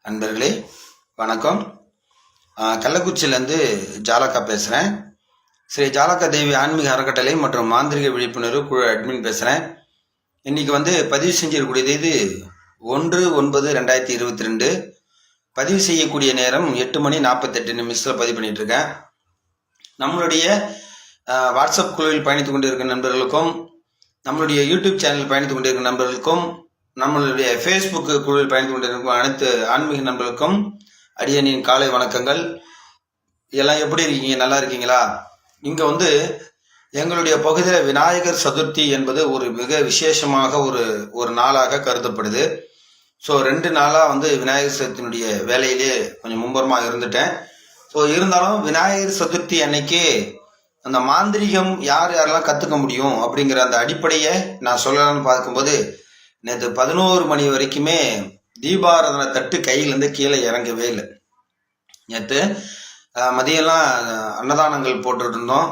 நண்பர்களே வணக்கம். கள்ளக்குறிச்சியிலேருந்து ஜாலக்கா பேசுகிறேன். ஸ்ரீ ஜாலக்கா தேவி ஆன்மீக அறக்கட்டளை மற்றும் மாந்திரிக விழிப்புணர்வு குழு அட்மின் பேசுகிறேன். இன்றைக்கி பதிவு செஞ்சிருக்கக்கூடியது இது 1/9/2022. பதிவு செய்யக்கூடிய நேரம் 8:48 பதிவு பண்ணிகிட்ருக்கேன். நம்மளுடைய வாட்ஸ்அப் குழுவில் பயணித்து கொண்டு இருக்கிற நண்பர்களுக்கும், நம்மளுடைய யூடியூப் சேனலில் பயணித்து கொண்டு இருக்கிற நண்பர்களுக்கும், நம்மளுடைய ஃபேஸ்புக் குழுவில் பயணித்து கொண்டிருக்கும் அனைத்து ஆன்மீக நண்பர்களுக்கும் அடியனின் காலை வணக்கங்கள். எல்லாம் எப்படி இருக்கீங்க? நல்லா இருக்கீங்களா? இங்கே எங்களுடைய பகுதியில் விநாயகர் சதுர்த்தி என்பது ஒரு மிக விசேஷமாக ஒரு நாளாக கருதப்படுது. ஸோ 2 நாளாக விநாயகர் சதுர்த்தியினுடைய வேலையிலே கொஞ்சம் மும்பரமாக இருந்துட்டேன். ஸோ இருந்தாலும் விநாயகர் சதுர்த்தி அன்னைக்கு அந்த மாந்திரிகம் யாரெல்லாம் கற்றுக்க முடியும் அப்படிங்கிற அந்த அடிப்படையை நான் சொல்லலாம்னு பார்க்கும்போது, நேற்று 11 மணி வரைக்குமே தீபாராதனை தட்டு கையிலேருந்து கீழே இறங்கவே இல்லை. நேற்று மதியெல்லாம் அன்னதானங்கள் போட்டுட்டு இருந்தோம்.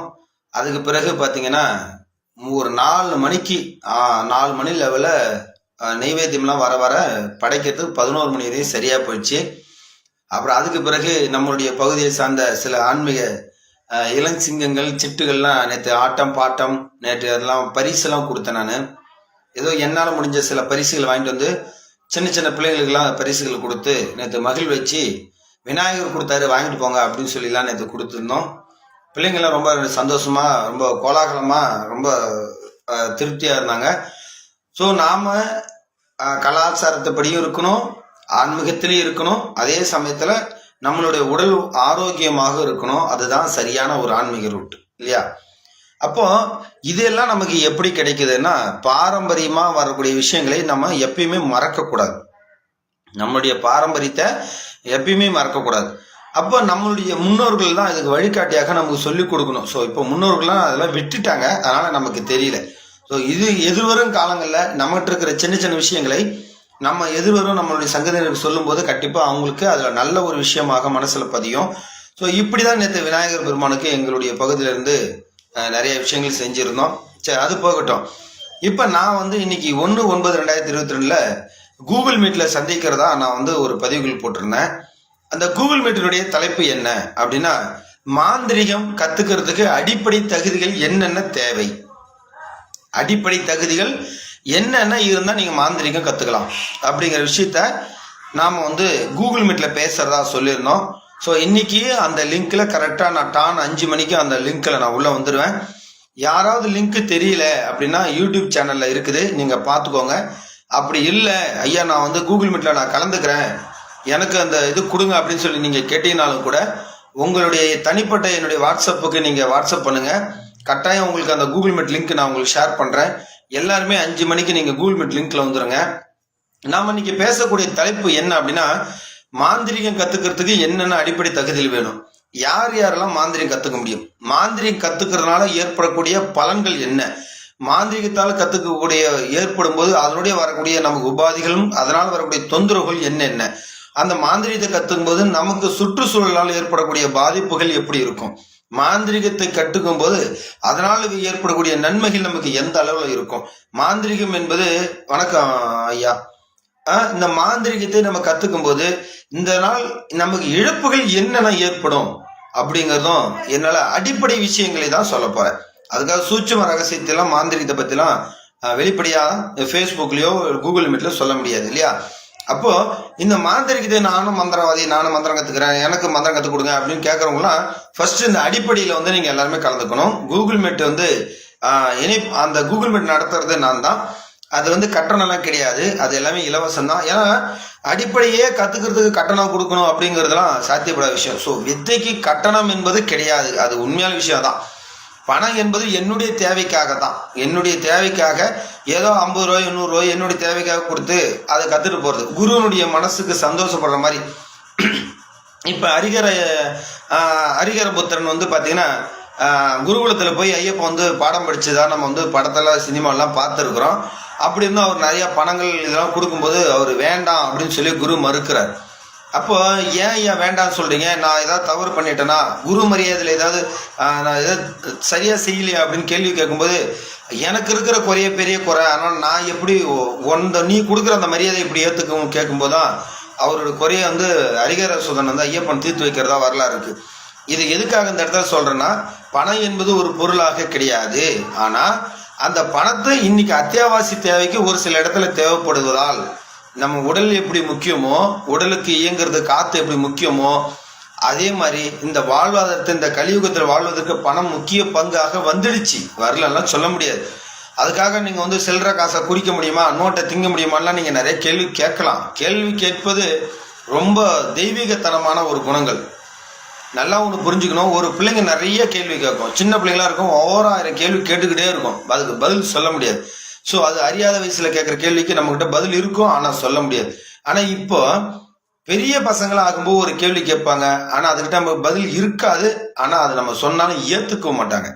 அதுக்கு பிறகு பார்த்தீங்கன்னா ஒரு 4 மணி லெவலில் நெய்வேத்தியம்லாம் வர படைக்கிறதுக்கு 11 மணி வரையும் சரியாக போயிடுச்சு. அப்புறம் அதுக்கு பிறகு நம்மளுடைய பகுதியை சார்ந்த சில ஆன்மீக இளஞ்சிங்கங்கள் சிட்டுகள்லாம் நேற்று ஆட்டம் பாட்டம், நேற்று அதெல்லாம் பரிசெல்லாம் கொடுத்தேன். நான் ஏதோ என்னால் முடிஞ்ச சில பரிசுகள் வாங்கிட்டு சின்ன சின்ன பிள்ளைங்களுக்கெல்லாம் பரிசுகள் கொடுத்து நேற்று மகிழ் வச்சு, விநாயகர் கொடுத்தாரு வாங்கிட்டு போங்க அப்படின்னு சொல்லிலாம் நேற்று கொடுத்துருந்தோம். பிள்ளைங்கள்லாம் ரொம்ப சந்தோஷமாக, ரொம்ப கோலாகலமாக, ரொம்ப திருப்தியாக இருந்தாங்க. ஸோ நாம் கலாச்சாரத்தைப்படியும் இருக்கணும், ஆன்மீகத்திலையும் இருக்கணும், அதே சமயத்தில் நம்மளுடைய உடல் ஆரோக்கியமாக இருக்கணும். அதுதான் சரியான ஒரு ஆன்மீக ரூட் இல்லையா? அப்போ இதெல்லாம் நமக்கு எப்படி கிடைக்குதுன்னா, பாரம்பரியமாக வரக்கூடிய விஷயங்களை நம்ம எப்பயுமே மறக்கக்கூடாது. நம்மளுடைய பாரம்பரியத்தை எப்பயுமே மறக்கக்கூடாது. அப்போ நம்மளுடைய முன்னோர்கள் தான் இதுக்கு வழிகாட்டியாக நமக்கு சொல்லிக் கொடுக்கணும். ஸோ இப்போ முன்னோர்கள்லாம் அதெல்லாம் விட்டுட்டாங்க, அதனால் நமக்கு தெரியல. ஸோ இது எதிர்வரும் காலங்களில் நம்மகிட்ட இருக்கிற சின்ன சின்ன விஷயங்களை நம்ம எதிர்வரும் நம்மளுடைய சங்கதியினருக்கு சொல்லும்போது கண்டிப்பாக அவங்களுக்கு அதில் நல்ல ஒரு விஷயமாக மனசில் பதியும். ஸோ இப்படி தான் நேற்று விநாயகர் பெருமானுக்கு எங்களுடைய பகுதியிலேருந்து நிறைய விஷயங்கள் செஞ்சுருந்தோம். சரி, அது போகட்டும். இப்போ நான் இன்னைக்கு 1/9/2022 கூகுள் மீட்டில் சந்திக்கிறதா நான் ஒரு பதிவுகள் போட்டிருந்தேன். அந்த கூகுள் மீட்டினுடைய தலைப்பு என்ன அப்படின்னா, மாந்திரிகம் கற்றுக்கிறதுக்கு அடிப்படை தகுதிகள் என்னென்ன தேவை, அடிப்படை தகுதிகள் என்னென்ன இருந்தால் நீங்கள் மாந்திரிகம் கற்றுக்கலாம் அப்படிங்கிற விஷயத்த நாம் கூகுள் மீட்டில் பேசுகிறதா சொல்லியிருந்தோம். ஸோ இன்றைக்கி அந்த லிங்க்கில் கரெக்டாக நான் டான் 5 மணிக்கு அந்த லிங்க்கில் நான் உள்ளே வந்துடுவேன். யாராவது லிங்க்கு தெரியல அப்படின்னா யூடியூப் சேனலில் இருக்குது, நீங்கள் பார்த்துக்கோங்க. அப்படி இல்லை ஐயா நான் கூகுள் மீட்டில் நான் கலந்துக்கிறேன், எனக்கு அந்த இது கொடுங்க அப்படின்னு சொல்லி நீங்கள் கேட்டீங்கனாலும் கூட உங்களுடைய தனிப்பட்ட என்னுடைய வாட்ஸ்அப்புக்கு நீங்கள் வாட்ஸ்அப் பண்ணுங்கள். கட்டாயம் உங்களுக்கு அந்த கூகுள் மீட் லிங்க் நான் உங்களுக்கு ஷேர் பண்ணுறேன். எல்லாருமே 5 மணிக்கு நீங்கள் கூகுள் மீட் லிங்க்கில் வந்துடுங்க. நாம் இன்னைக்கு பேசக்கூடிய தலைப்பு என்ன அப்படின்னா, மாந்திரிகம் கற்றுக்கிறதுக்கு என்னென்ன அடிப்படை தகுதிகள் வேணும், யாரெல்லாம் மாந்திரிகம் கற்றுக்க முடியும், மாந்திரிகம் கற்றுக்கிறதுனால ஏற்படக்கூடிய பலன்கள் என்ன, மாந்திரிகத்தால் கற்றுக்கக்கூடிய ஏற்படும் போது அதனுடைய வரக்கூடிய நமக்கு உபாதிகளும் அதனால் வரக்கூடிய தொந்தரவுகள் என்னென்ன, அந்த மாந்திரிகத்தை கற்றுக்கும் போது நமக்கு சுற்றுச்சூழலால் ஏற்படக்கூடிய பாதிப்புகள் எப்படி இருக்கும், மாந்திரிகத்தை கற்றுக்கும் போது அதனால் ஏற்படக்கூடிய நன்மைகள் நமக்கு எந்த அளவில் இருக்கும். மாந்திரிகம் என்பது, வணக்கம் ஐயா, இந்த மாந்திரிகத்தை நம்ம கற்றுக்கும் போது இந்த நாள் நமக்கு இழப்புகள் என்னென்ன ஏற்படும் அப்படிங்கிறதும் என்னால் அடிப்படை விஷயங்களை தான் சொல்ல போகிறேன். அதுக்காக சூட்சும ரகசியத்தெல்லாம் மாந்திரிகத்தை பற்றிலாம் வெளிப்படையாக ஃபேஸ்புக்லேயோ கூகுள் மீட்டில் சொல்ல முடியாது இல்லையா? அப்போது இந்த மாந்திரிகத்தை நானும் மந்திரவாதி, நானும் மந்திரம் கற்றுக்கிறேன், எனக்கு மந்திரம் கற்றுக் கொடுங்க அப்படின்னு கேட்குறவங்களாம் ஃபர்ஸ்ட் இந்த அடிப்படையில் நீங்கள் எல்லாருமே கலந்துக்கணும். கூகுள் மீட் அந்த கூகுள் மீட் நடத்துறது நான் தான். அது கட்டணம்லாம் கிடையாது, அது எல்லாமே இலவசம் தான். ஏன்னா அடிப்படையே கற்றுக்கிறதுக்கு கட்டணம் கொடுக்கணும் அப்படிங்கிறதுலாம் சாத்தியப்படாத விஷயம். ஸோ வித்தைக்கு கட்டணம் என்பது கிடையாது, அது உண்மையான விஷயம் தான். பணம் என்பது என்னுடைய தேவைக்காக தான், என்னுடைய தேவைக்காக ஏதோ 50 ரூபாய் 100 ரூபாய் என்னுடைய தேவைக்காக கொடுத்து அதை கற்றுட்டு போகிறது, குருவனுடைய மனசுக்கு சந்தோஷப்படுற மாதிரி. இப்போ ஹரிகர புத்திரன் பார்த்தீங்கன்னா குருகுலத்தில் போய் ஐயப்பன் பாடம் படிச்சுதான் நம்ம படத்தில் சினிமாலாம் பார்த்துருக்குறோம். அப்படி இருந்தும் அவர் நிறையா பணங்கள் இதெல்லாம் கொடுக்கும்போது அவர் வேண்டாம் அப்படின்னு சொல்லி குரு மறுக்கிறார். அப்போ ஏன் ஐயா வேண்டாம்னு சொல்கிறீங்க, நான் ஏதாவது தவறு பண்ணிட்டேன்னா, குரு மரியாதையில் ஏதாவது நான் ஏதாவது சரியாக செய்யலையா அப்படின்னு கேள்வி கேட்கும்போது, எனக்கு இருக்கிற குறைய பெரிய குறை, ஆனால் நான் எப்படி நீ கொடுக்குற அந்த மரியாதை இப்படி ஏற்றுக்கும் கேட்கும்போது தான் அவரோட குறைய வந்து ஹரிஹர சுதன் வந்து ஐயப்பன் தீர்த்து வைக்கிறதா வரலாறு இருக்கு. இது எதுக்காக இந்த இடத்துல சொல்றேன்னா, பணம் என்பது ஒரு பொருளாக கிடையாது. ஆனா அந்த பணத்தை இன்னைக்கு அத்தியாவசிய தேவைக்கு ஒரு சில இடத்துல தேவைப்படுவதால், நம்ம உடல் எப்படி முக்கியமோ, உடலுக்கு இயங்குறது காத்து எப்படி முக்கியமோ, அதே மாதிரி இந்த வாழ்வாதாரத்தை, இந்த கலியுகத்தில் வாழ்வதற்கு பணம் முக்கிய பங்காக வந்துடுச்சு. வரலாம் சொல்ல முடியாது. அதுக்காக நீங்க வந்து சில்லற காசை குறிக்க முடியுமா, நோட்டை திங்க முடியுமாலாம் நீங்க நிறைய கேள்வி கேட்கலாம். கேள்வி கேட்பது ரொம்ப தெய்வீகத்தனமான ஒரு குணங்கள். நல்லா ஒன்று புரிஞ்சுக்கணும். ஒரு பிள்ளைங்க நிறைய கேள்வி கேட்கும், சின்ன பிள்ளைங்களா இருக்கும், 1000 கேள்வி கேட்டுக்கிட்டே இருக்கும், அதுக்கு பதில் சொல்ல முடியாது. ஸோ அது அறியாத வயசுல கேட்குற கேள்விக்கு நம்மகிட்ட பதில் இருக்கும், ஆனால் சொல்ல முடியாது. ஆனால் இப்போ பெரிய பசங்களா ஆகும்போது ஒரு கேள்வி கேட்பாங்க, ஆனால் அதுக்கிட்ட நம்ம பதில் இருக்காது. ஆனால் அது நம்ம சொன்னாலும் ஏற்றுக்க மாட்டாங்க.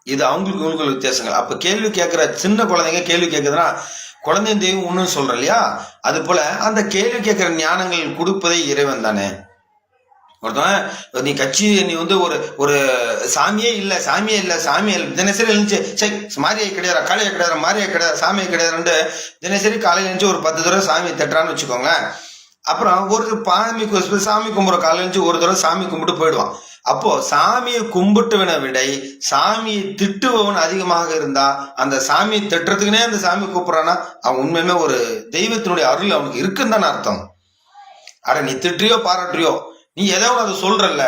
இது அவங்களுக்கு வித்தியாசங்கள். அப்போ கேள்வி கேட்குற சின்ன குழந்தைங்க கேள்வி கேட்குதுன்னா, குழந்தை தெய்வம் ஒன்றுன்னு சொல்கிறோம் இல்லையா, அது போல அந்த கேள்வி கேட்குற ஞானங்கள் கொடுப்பதே இறைவன் தானே. ஒருத்தன் நீ கட்சி, நீ வந்து ஒரு சாமியே இல்லை தினசரி எழுந்துச்சு, சரி மாரியை கிடையாது, காளையை கிடையாது, மாரியை கிடையாது, சாமியை கிடையாதுன்ட்டு தினசரி காலையில் எழுந்துச்சு ஒரு 10 தடவை சாமியை தட்டுறான்னு வச்சுக்கோங்க. அப்புறம் ஒரு சாமி கும்பிட்ற காலையில் எழுந்துச்சு ஒரு தடவை சாமி கும்பிட்டு போயிடுவான். அப்போ சாமியை கும்பிட்டுவனை விட சாமியை திட்டுபவன் அதிகமாக இருந்தா, அந்த சாமியை திட்டுறதுக்குனே அந்த சாமி கூப்பிட்றான்னா அவன் உண்மையுமே ஒரு தெய்வத்தினுடைய அருள் அவனுக்கு இருக்குன்னு தானே அர்த்தம். அட நீ திட்டுறியோ பாராட்டுறியோ, நீ ஏதாவது அதை சொல்றல்ல,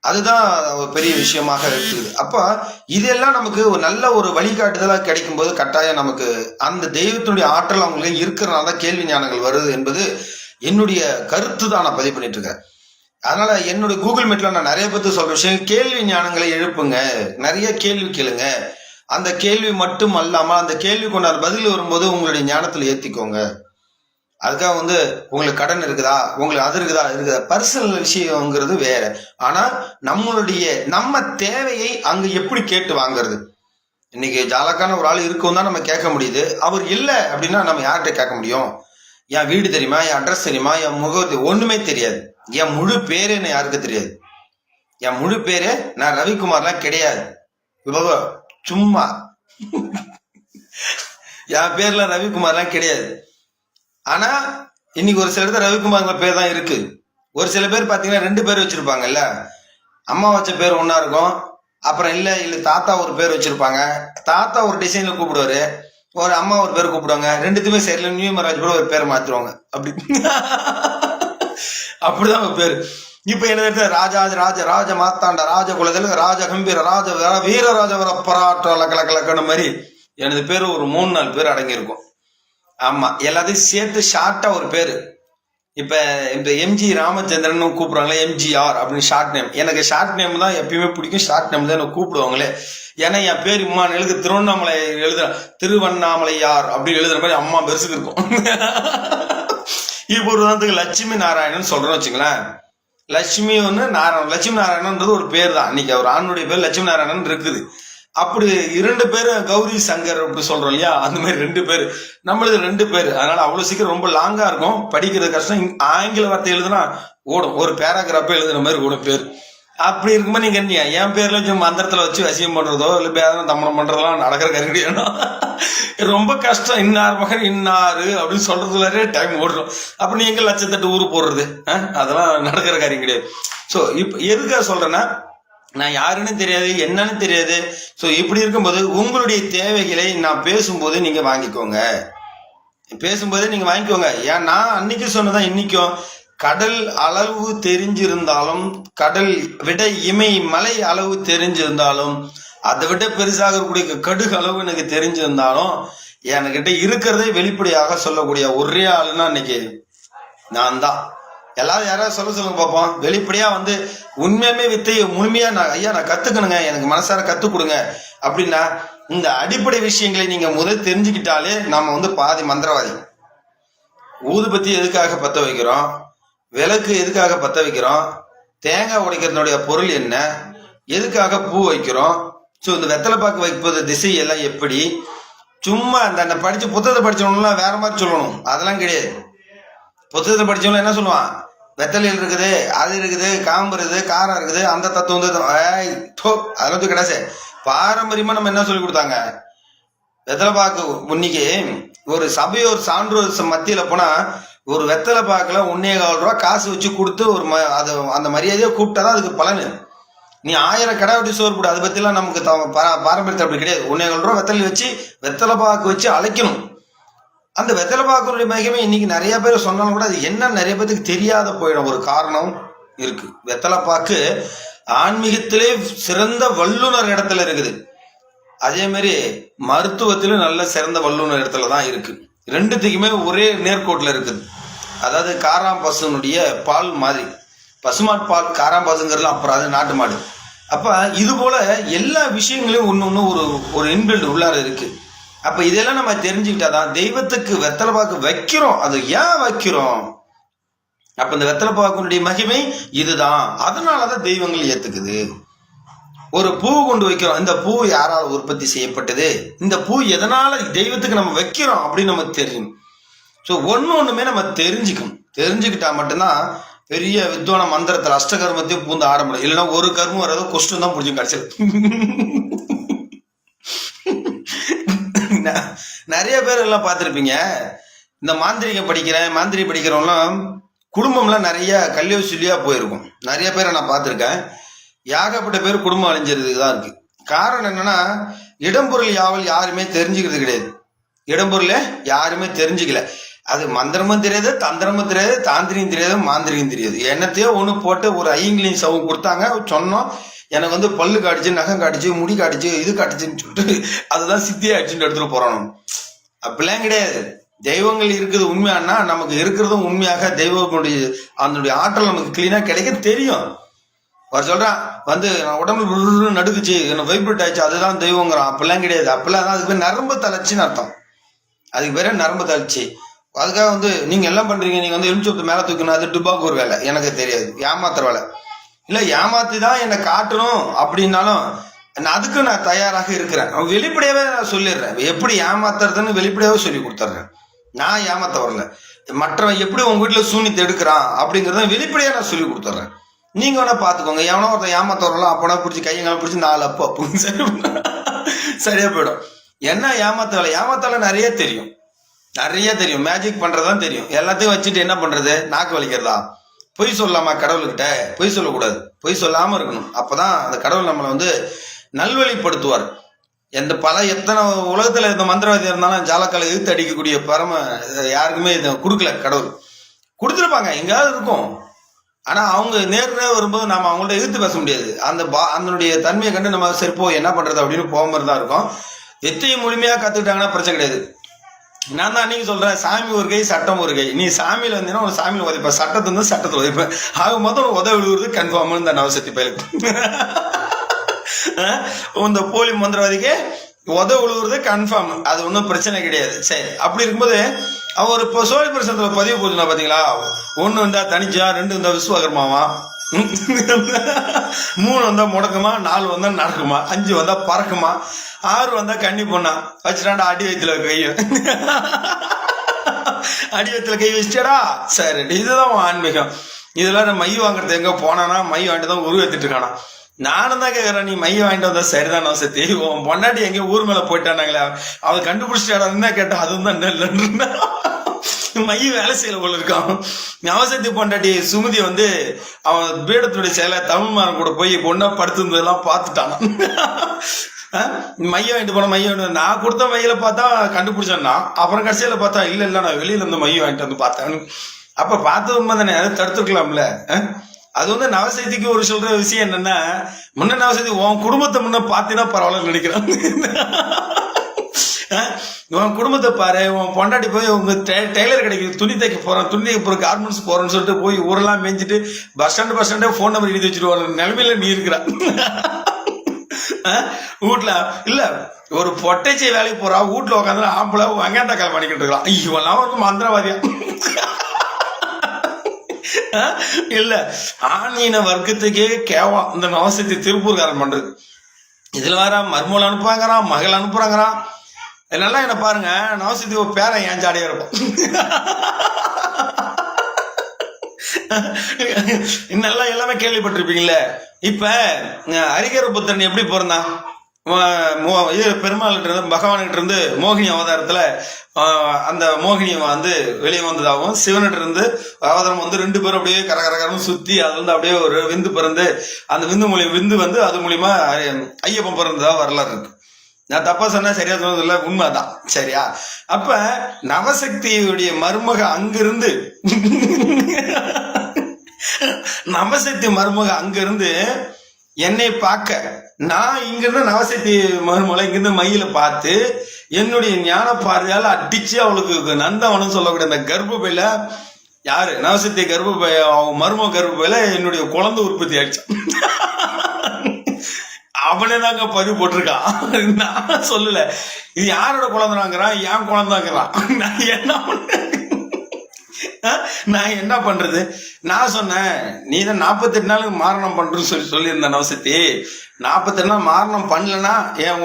அதுதான் ஒரு பெரிய விஷயமாக இருக்குது. அப்போ இதெல்லாம் நமக்கு ஒரு நல்ல ஒரு வழிகாட்டுதலாக கிடைக்கும் போது கட்டாயம் நமக்கு அந்த தெய்வத்தினுடைய ஆற்றல் அவங்களுக்கு இருக்கிறனால தான் கேள்வி ஞானங்கள் வருது என்பது என்னுடைய கருத்து தான். நான் பதிவு பண்ணிட்டு இருக்கேன். அதனால என்னுடைய கூகுள் மீட்ல நான் நிறைய பேருக்கு சொல்ற விஷயம், கேள்வி ஞானங்களை எழுப்புங்க, நிறைய கேள்வி கேளுங்க. அந்த கேள்வி மட்டும் அல்லாம அந்த கேள்வி கொண்டாட பதில் வரும்போது உங்களுடைய ஞானத்துல ஏத்திக்கோங்க. அதுக்காக வந்து உங்களுக்கு கடன் இருக்குதா, உங்களுக்கு அது இருக்குதா பர்சனல் விஷயங்கிறது வேற. ஆனா நம்ம தேவையை அங்க எப்படி கேட்டு வாங்குறது. இன்னைக்கு ஜாலக்கான ஒரு ஆள் இருக்கும் தான் நம்ம கேட்க முடியுது. அவர் இல்லை அப்படின்னா நம்ம யார்கிட்ட கேட்க முடியும்? என் வீடு தெரியுமா, என் அட்ரஸ் தெரியுமா, என் முகவரி ஒண்ணுமே தெரியாது. என் முழு பேரு என்ன யாருக்கு தெரியாது. என் முழு பேரு நான் ரவிக்குமார்லாம் கிடையாது. சும்மா என் பேர்ல ரவிக்குமார்லாம் கிடையாது. ஆனா இன்னைக்கு ஒரு சில இடத்துல ரவிக்குமார் பேர் தான் இருக்கு. ஒரு சில பேர் பாத்தீங்கன்னா 2 பேர் வச்சிருப்பாங்கல்ல, அம்மா வச்ச பேர் ஒன்னா இருக்கும், அப்புறம் இல்ல தாத்தா ஒரு பேர் வச்சிருப்பாங்க. தாத்தா ஒரு டிசைன்ல கூப்பிடுவாரு, ஒரு அம்மா ஒரு பேர் கூப்பிடுவாங்க. ரெண்டுத்துமே சரியில்லை, நியூமராஜ் கூட ஒரு பேரை மாத்திருவாங்க. அப்படிதான் ஒரு பேரு. இப்ப என்ன ராஜ மாத்தாண்ட ராஜ குலதல ராஜ கம்பீர ராஜ வீரராஜ வர பராட்ட கலக்கலக்கன மாதிரி எனது பேரு ஒரு 3-4 பேர் அடங்கி இருக்கும். ஆமா, எல்லாத்தையும் சேர்த்து ஷார்ட்டா ஒரு பேரு. இப்ப எம்ஜி ராமச்சந்திரன் கூப்பிடுவாங்களே, எம்ஜிஆர் அப்படின்னு ஷார்ட் நேம். எனக்கு ஷார்ட் நேம் தான் எப்பயுமே பிடிக்கும், ஷார்ட் நேம் தான் எனக்கு கூப்பிடுவாங்களே. ஏன்னா என் பேர் இம்மா எழுது திருவண்ணாமலையார் அப்படின்னு எழுதுற மாதிரி அம்மா பெருசுக்கு இருக்கும். இப்போ ஒரு உதாரணத்துக்கு லட்சுமி நாராயணன் சொல்றோம்னு வச்சுங்களேன். லட்சுமி நாராயணன்றது ஒரு பேர் தான். இன்னைக்கு ஒரு ஆணுடைய பேர் லட்சுமி நாராயணன் இருக்குது. அப்படி 2 பேரு கௌரி சங்கர் அப்படி சொல்றோம் இல்லையா, அந்த மாதிரி 2 பேர், நம்மளுக்கு 2 பேர். அதனால அவ்வளவு சீக்கிரம் ரொம்ப லாங்கா இருக்கும், படிக்கிறது கஷ்டம். ஆங்கில வார்த்தை எழுதுனா ஓடும், ஒரு பேராகிராஃபா எழுதுற மாதிரி ஓடும் பேர். அப்படி இருக்கும்போது நீங்க என்ன என் பேர்ல மந்திரத்துல வச்சு வசியம் பண்றதோ இல்ல பேதம் தம்மனம் பண்றதெல்லாம் நடக்கிற காரியம் கிடையாது. ரொம்ப கஷ்டம். இன்னார் மகன் இன்னாரு அப்படின்னு சொல்றதுல டைம் ஓடுறோம். அப்ப நீங்க 1,08,000 ஊரு போடுறது, அதெல்லாம் நடக்கிற காரியம் கிடையாது. ஸோ இப்ப எதுக்காக சொல்றேன்னா, நான் யாருன்னு தெரியாது, என்னன்னு தெரியாது. ஸோ இப்படி இருக்கும்போது உங்களுடைய தேவைகளை நான் பேசும்போது நீங்க வாங்கிக்கோங்க. ஏன் நான் அன்னைக்கு சொன்னதான் இன்னைக்கும், கடல் அளவு தெரிஞ்சிருந்தாலும், கடல் விட இமை மலை அளவு தெரிஞ்சிருந்தாலும், அதை விட பெருசாக இருக்கக்கூடிய கடுகு அளவு எனக்கு தெரிஞ்சிருந்தாலும், என்கிட்ட இருக்கிறதே வெளிப்படையாக சொல்லக்கூடிய ஒரே ஆளுன்னா இன்னைக்கு நான் தான். எல்லாரும் யாராவது சொல்லுங்க பார்ப்போம். வெளிப்படையா வந்து உண்மையுமே வித்தையை முழுமையா நான் கத்துக்கணுங்க, எனக்கு மனசார கத்துக் கொடுங்க அப்படின்னா, இந்த அடிப்படை விஷயங்களை நீங்க முதல் தெரிஞ்சுக்கிட்டாலே நாம வந்து பாதி மந்திரவாதி. ஊதுபத்தி எதுக்காக பத்த வைக்கிறோம், விளக்கு எதுக்காக பத்த வைக்கிறோம், தேங்காய் உடைக்கிறதுனுடைய பொருள் என்ன, எதுக்காக பூ வைக்கிறோம், ஸோ இந்த வெத்தலை பாக்கு வைப்பது திசை எல்லாம் எப்படி, சும்மா அந்த படிச்சு புத்தகத்தை படிச்சவங்கலாம் வேற மாதிரி சொல்லணும், அதெல்லாம் கிடையாது. புத்தகத்தை படிச்சவங்க என்ன சொல்லுவான், வெத்தலையில் இருக்குது, அது இருக்குது, காம்பு இருக்குது, காரம் இருக்குது, அந்த தத்துவம் அதெல்லாம் கிடையாது. பாரம்பரியமா நம்ம என்ன சொல்லி கொடுத்தாங்க, வெத்தலை பாக்கு. இன்னைக்கு ஒரு சபையோர் சான்றோர் மத்தியில போனா ஒரு வெத்தலை பாக்கில் 1.25 ரூபா காசு வச்சு கொடுத்து ஒரு அது அந்த மரியாதையை கூப்பிட்டாதான் அதுக்கு பலனு. நீ 1000 கடை வெட்டி சோறு போடு, அதை பற்றிலாம் நமக்கு பாரம்பரியத்தை அப்படி கிடையாது. 1.25 ரூபா வெத்தலை வச்சு வெத்தலை பாக்கு வச்சு அழைக்கணும். அந்த வெத்தலை பாக்குடைய மகிமை இன்னைக்கு நிறைய பேர் சொன்னாலும் கூட அது என்ன நிறைய பேருக்கு தெரியாத போயிடும். ஒரு காரணம் இருக்கு. வெத்தலை பாக்கு ஆன்மீகத்திலே சிறந்த வல்லுநர் இடத்துல இருக்குது. அதே மாதிரி மருத்துவத்திலும் நல்ல சிறந்த வல்லுநர் இடத்துல தான் இருக்கு. ரெண்டுத்துக்குமே ஒரே நேர்கோட்டில் இருக்குது. அதாவது காராம் பசுனுடைய பால் மாதிரி, பசுமாட்டு பால் காராம் பசுங்கிறது அப்புறம் அது நாட்டு மாடு. அப்ப இது போல எல்லா விஷயங்களையும் ஒன்று ஒரு இன்பில்ட் உள்ளார இருக்கு. அப்ப இதெல்லாம் நம்ம தெரிஞ்சுக்கிட்டாதான் தெய்வத்துக்கு வெத்தலை பாக்கு வைக்கிறோம். அது ஏன் வைக்கிறோம்? அப்ப இந்த வெத்தலை பாக்குனுடைய மகிமை இதுதான். அதனாலதான் தெய்வங்கள் ஏத்துக்குது. ஒரு பூ கொண்டு வைக்கிறோம். இந்த பூ யாரால் உற்பத்தி செய்யப்பட்டது, இந்த பூ எதனால தெய்வத்துக்கு நம்ம வைக்கிறோம் அப்படின்னு நமக்கு தெரியும். ஸோ ஒண்ணுமே நம்ம தெரிஞ்சுக்கிட்டா மட்டும்தான் பெரிய வித்வான மந்திரத்தில் அஷ்டகர்மத்தையும் பூந்து ஆட முடியும். இல்லைன்னா ஒரு கர்மம் வராது, கொஸ்டின் தான் புரிஞ்சு கடைசியில். நிறைய பேர் எல்லாம் பார்த்துருப்பீங்க. இந்த மாந்திரிகம் படிக்கிறவங்களாம் குடும்பம்லாம் நிறைய கல்வியோ சொல்லியா போயிருக்கும். நிறைய பேரை நான் பார்த்துருக்கேன். ஏகப்பட்ட பேர் குடும்பம் அழிஞ்சிறதுக்கு தான் இருக்கு. காரணம் என்னன்னா, இடம்பொருள் யாவல் யாருமே தெரிஞ்சுக்கிறது கிடையாது. இடம்பொருளை யாருமே தெரிஞ்சுக்கல. அது மந்திரமும் தெரியாது, தந்திரமும் தெரியாது, தாந்திரியும் தெரியாது, மாந்திரியும் தெரியாது. என்னத்தையோ ஒன்று போட்டு ஒரு ஐங்கிலியும் சவும் கொடுத்தாங்க, சொன்னோம். எனக்கு வந்து பல்லு காடிச்சு, நகம் காடிச்சு, முடி காடிச்சு, இது காடிச்சுன்னு சொல்லிட்டு அதுதான் சித்தியை அடிச்சுட்டு எடுத்துட்டு போறோம். அப்படிலாம் கிடையாது. தெய்வங்கள் இருக்குது உண்மையானா நமக்கு இருக்கிறதும் உண்மையாக தெய்வங்களுடைய அதனுடைய ஆற்றல் நமக்கு கிளீனா கிடைக்க தெரியும். அவர் சொல்றான் வந்து உடம்புல நடுக்குச்சு, எனக்கு வைப்ரேட் ஆயிடுச்சு, அதுதான் தெய்வங்கிறான். அப்பெல்லாம் கிடையாது. அப்பெல்லாம் தான் அதுக்கு பேர் நரம்பு தளர்ச்சின்னு அர்த்தம். அதுக்கு பேர நரம்பு தளர்ச்சி. அதுக்காக வந்து நீங்க எல்லாம் பண்றீங்க, நீங்க வந்து எலுமிச்சை மேல தூக்கணும், அது டுபாக்கு ஒரு வேலை, எனக்கு தெரியாது, ஏமாத்துற வேலை. இல்ல ஏமாத்தி தான் என்னை காட்டணும் அப்படின்னாலும் அதுக்கு நான் தயாராக இருக்கிறேன். வெளிப்படையாவே நான் சொல்லிடுறேன். எப்படி ஏமாத்துறதுன்னு வெளிப்படையாவே சொல்லி கொடுத்துட்றேன். நான் ஏமாத்த வரல. மற்றவன் எப்படி உங்க வீட்டுல சூனியத்தை எடுக்கிறான் அப்படிங்கறத வெளிப்படையா நான் சொல்லி கொடுத்துட்றேன். நீங்க வேணா பாத்துக்கோங்க. எவனோ ஒருத்தன் ஏமாத்த வரலாம், அப்பனா பிடிச்சி கையங்கால பிடிச்சி 4 அப்போ சரியா போயிடும். என்ன ஏமாத்தால நிறைய தெரியும். மேஜிக் பண்றதுதான் தெரியும். எல்லாத்தையும் வச்சுட்டு என்ன பண்றது? நாக்கு வலிக்கிறதா? பொய் சொல்லலாமா கடவுள்கிட்ட? பொய் சொல்லக்கூடாது. பொய் சொல்லாம இருக்கணும். அப்பதான் அந்த கடவுள் நம்மளை வந்து நல்வழிப்படுத்துவார். எத்தனை உலகத்துல இந்த மந்திரவாதி இருந்தாலும் ஜாலக்கால இழுத்து அடிக்கக்கூடிய பரம யாருக்குமே இதை கொடுக்கல. கடவுள் கொடுத்துருப்பாங்க, எங்கேயாவது இருக்கும். ஆனா அவங்க நேர்ல வரும்போது நாம அவங்கள்ட்ட எதிர்த்து பேச முடியாது. அதனுடைய தன்மையை கண்டு நம்ம சரிப்போ என்ன பண்றது அப்படின்னு போக மாதிரி தான் இருக்கும். எத்தையும் முழுமையா கத்துக்கிட்டாங்கன்னா பிரச்சனை கிடையாது. நான் தான் அன்னைக்கு சொல்றேன், சாமி ஒரு கை சட்டம் ஒரு கை. நீ சாமியில வந்தீங்கன்னா ஒரு சாமியில உதைப்ப, சட்டத்தை வந்து சட்டத்தில் உதைப்பேன். ஆக மொத்தம் உதவி விழுவுறது கன்ஃபார்ம் இந்த நவசக்தி பயிலுக்கு. இந்த போலி மந்திரவாதிக்கு உதவி விழுவுறது கன்ஃபார்ம், அது ஒன்றும் பிரச்சனை கிடையாது. சரி, அப்படி இருக்கும்போது அவர் இப்போ சோழி பிரசனத்துல பதிவு போச்சுனா பாத்தீங்களா, 1 வந்தா தனிச்சா, 2 வந்தா விஸ்வகர்மாவா, 3 வந்தா முடக்குமா, 4 வந்தா நடக்குமா, 5 வந்தா பறக்குமா, 6 வந்தா கண்ணி பொண்ணா வச்சுட்டாண்டா அடி வயிற்றுல கைய அடி வயிற்றுல கை வச்சுட்டா. சரி, இதுதான் ஆன்மீகம். இதெல்லாம் நான் மை வாங்குறது எங்க போனானா மை வாங்கிட்டு தான் உருவத்திட்டு இருக்கானா. நானும் தான் கேட்கறேன், நீ மைய வாங்கிட்டு வந்தா சரிதான் சத்தி, உன் பொண்டாட்டி எங்க ஊர் மேல போயிட்டானாங்களே, அவ கண்டுபிடிச்சிட்டாடா கேட்டா அதுவும் தான் இல்லைன்னா மைய வேலை செய்யல போல இருக்கான். நவசக்தி பொண்டாட்டி சுமதி வந்து அவன் பீடத்துடைய செயலை தமிழ்மாரன் கூட போய் பொண்ணா படுத்துருந்ததெல்லாம் பார்த்துட்டான். மைய வாங்கிட்டு போன மைய வாங்கிட்டு நான் கொடுத்த மையில பார்த்தா கண்டுபிடிச்சான்னா, அப்புறம் கடைசியில பார்த்தா இல்ல நான் வெளியில இருந்து மைய வாங்கிட்டு வந்து பார்த்தேன். அப்ப பார்த்த உண்மை தானே, அதை தடுத்துக்கலாம்ல. அது வந்து நவசக்திக்கு ஒரு சொல்ற விஷயம் என்னன்னா, முன்ன நவசக்தி உன் குடும்பத்தை முன்ன பார்த்தீங்கன்னா பரவாயில்ல நினைக்கிறான். உன் குடும்பத்தை பாரு, உன் பொண்டாட்டி போய் உங்க டெய்லர் கடைக்கு துணி தைக்க போறான், துணி தைக்க போற கார்மெண்ட்ஸ் போறேன்னு சொல்லிட்டு போய் ஊரெல்லாம் மேய்ஞ்சிட்டு பஸ் ஸ்டாண்டே போன் நம்பர் எழுதி வச்சுட்டு வர நிலைமையில நீ இருக்கிற. வீட்டுல இல்ல ஒரு பொட்டைச்சி வேலைக்கு போறா, வீட்டுல உட்காந்து ஆம்பளை வெங்காயம் தக்காளி பண்ணிக்கிட்டு இருக்கலாம். இவெல்லாம் வந்து மந்திரவாதியா இல்ல ஆன்மீன வர்க்கத்துக்கே கேவலம் இந்த நவசக்தி திருப்பூர்காரன் பண்றது. இதுல வேற மருமகள் அனுப்புறாங்கிறான், மகள் அனுப்புறாங்கிறான். நல்லா என்ன பாருங்க, நவசக்தி ஒரு பேரை ஏன் ஜாடியா இருக்கும். நல்லா எல்லாமே கேள்விப்பட்டிருப்பீங்கல்ல. இப்ப ஹரிகர புத்தன் எப்படி பிறந்தான்? இது பெருமாள்கிட்ட இருந்து பகவான்கிட்ட இருந்து மோகினி அவதாரத்துல அந்த மோகினி வந்து வெளியே வந்ததாகவும் சிவனிட்ட இருந்து அவதாரம் வந்து 2 பேரும் அப்படியே கரகரகரன்னு சுத்தி அதுல இருந்து அப்படியே ஒரு விந்து பிறந்து அந்த விந்து வந்து அது மூலியமா ஐயப்பன் பிறந்ததா வரலாறு இருக்கு. நான் தப்பா சொன்னா சரியா சொன்னதில்ல, உண்மைதான். சரியா? அப்ப நவசக்தியுடைய மருமக அங்கிருந்து நவசக்தி மருமக அங்கிருந்து என்னை பார்க்க, நான் இங்கிருந்து நவசக்தி மருமலை இங்கிருந்து மயில பார்த்து என்னுடைய ஞான பார்வையால் அடிச்சு அவளுக்கு நந்தவனம் சொல்லக்கூடிய அந்த கர்ப்பப்பையில யாரு நவசக்தி கர்ப்பப்பை மருமக கர்ப்பப்பையில என்னுடைய குழந்தை உற்பத்தி ஆயிடுச்சான். அவனே தாங்க பதிவு போட்டிருக்கான், நான் சொல்லல. இது யாரோட குழந்தைங்கிறான், என் குழந்தைங்கிறான். நான் என்ன பண்றது? நான் சொன்னேன், நீ தான் 48 நாளுக்கு மாரணம் பண்றன்னு சொல்லியிருந்த நவசக்தி. 48 நாள் மாரணம் பண்ணலன்னா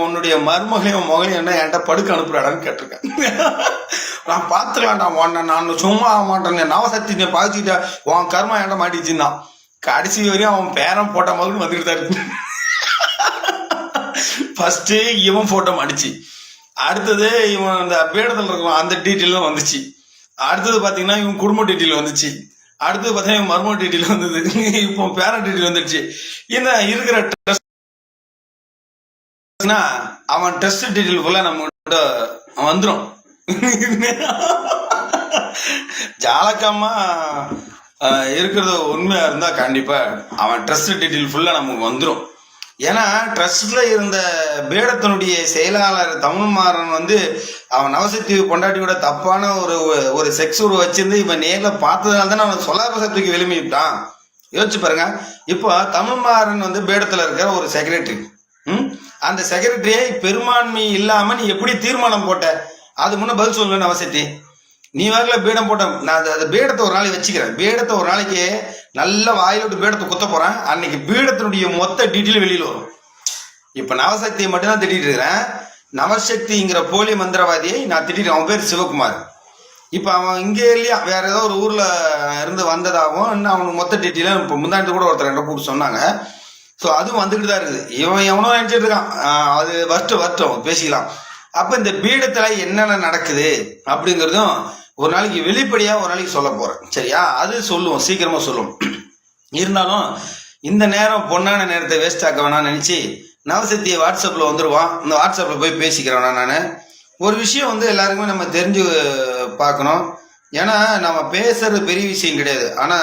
உன்னுடைய மருமகளையும் மகளையும் என்ன என்கிட்ட படுக்க அனுப்புறாடான்னு கேட்டிருக்கேன். நான் பார்த்துக்கலாம்டா உன்னை, நான் சும்மா ஆக மாட்டேன். நவசக்தி நீ பாதிச்சுட்டா உன் கர்மா என்கிட்ட மாட்டிச்சுதான். கடைசி வரையும் அவன் பேரம் போட்ட மாதிரி வந்துட்டு தான் இருக்கு. ஃபர்ஸ்ட் இவன் போட்டோ மாடிச்சு, அடுத்தது இவன் அந்த பீடத்தில் இருக்கும் அந்த டீட்டெயிலும் வந்துச்சு, அடுத்தது பாத்தீங்கன்னா இவன் குடும்ப டீட்டெயில் வந்துச்சு, அடுத்தது பாத்தீங்கன்னா இவன் மர்ம டீட்டெயில் வந்தது, இப்போ பேரண்ட் டீட்டெயில் வந்துடுச்சு. இந்த இருக்கிற அவன் டெஸ்ட் டீட்டெயில் ஃபுல்லா நம்ம வந்துடும். ஜாலக்கம்மா இருக்கிறது உண்மையா இருந்தா கண்டிப்பா அவன் ட்ரஸ்ட் டீட்டெயில் ஃபுல்லா நமக்கு வந்துடும். ஏன்னா ட்ரஸ்ட்ல இருந்த பேடத்தினுடைய செயலாளர் தமிழ்மாறன் வந்து அவன் நவசக்தி பொண்டாட்டியோட தப்பான ஒரு செக்ஸ் உருவ வச்சிருந்து இவன் நேர்ல பார்த்ததுனால தானே அவன் சொல்லாத சக்திக்கு வெளிமிட்டான். யோசிச்சு பாருங்க. இப்போ தமிழ்மாறன் வந்து பேடத்துல இருக்கிற ஒரு செக்ரட்டரி, அந்த செக்ரட்டரியை பெரும்பான்மை இல்லாம நீ எப்படி தீர்மானம் போட்ட? அது முன்ன பதில் சொல்லணும் நவசக்தி. நீ வாங்கல பீடம் போட்ட, நான் அந்த பீடத்தை ஒரு நாளைக்கு வச்சுக்கிறேன். பீடத்தை ஒரு நாளைக்கு நல்ல வாயில விட்டு பீடத்தை குத்த போறேன். அன்னைக்கு பீடத்தினுடைய மொத்த டீட்டெயில் வெளியில வரும். இப்ப நவசக்தியை மட்டும்தான் திட்டிட்டு இருக்கிறேன். நவசக்திங்கிற போலி மந்திரவாதியை நான் திட்டிட்டு, அவன் பேர் சிவகுமார். இப்ப அவன் இங்கே இல்லையா, வேற ஏதோ ஒரு ஊர்ல இருந்து வந்ததாகவும் இன்னும் அவனுக்கு மொத்த டீட்டெயிலும் இப்ப முந்தாண்டு கூட ஒருத்தர் என்ன கூப்பிட்டு சொன்னாங்க. ஸோ அதுவும் வந்துகிட்டு தான் இருக்குது. இவன் எவனோ நினைச்சிட்டு இருக்கான், அது வரட்டும் பேசிக்கலாம். அப்ப இந்த பீடத்துல என்னென்ன நடக்குது அப்படிங்கிறதும் ஒரு நாளைக்கு வெளிப்படையா ஒரு நாளைக்கு சொல்ல போறேன். சரியா? அது சொல்லுவோம், சீக்கிரமா சொல்லுவோம். இருந்தாலும் இந்த நேரம் பொண்ணான நேரத்தை வேஸ்ட் ஆக்க வேணாம்னு நினைச்சு நவசக்தியை வாட்ஸ்அப்ல வந்துருவான். இந்த வாட்ஸ்அப்ல போய் பேசிக்கிறேன். நான் ஒரு விஷயம் வந்து எல்லாருக்குமே நம்ம தெரிஞ்சு பார்க்கணும். ஏன்னா நம்ம பேசுறது பெரிய விஷயம் கிடையாது, ஆனா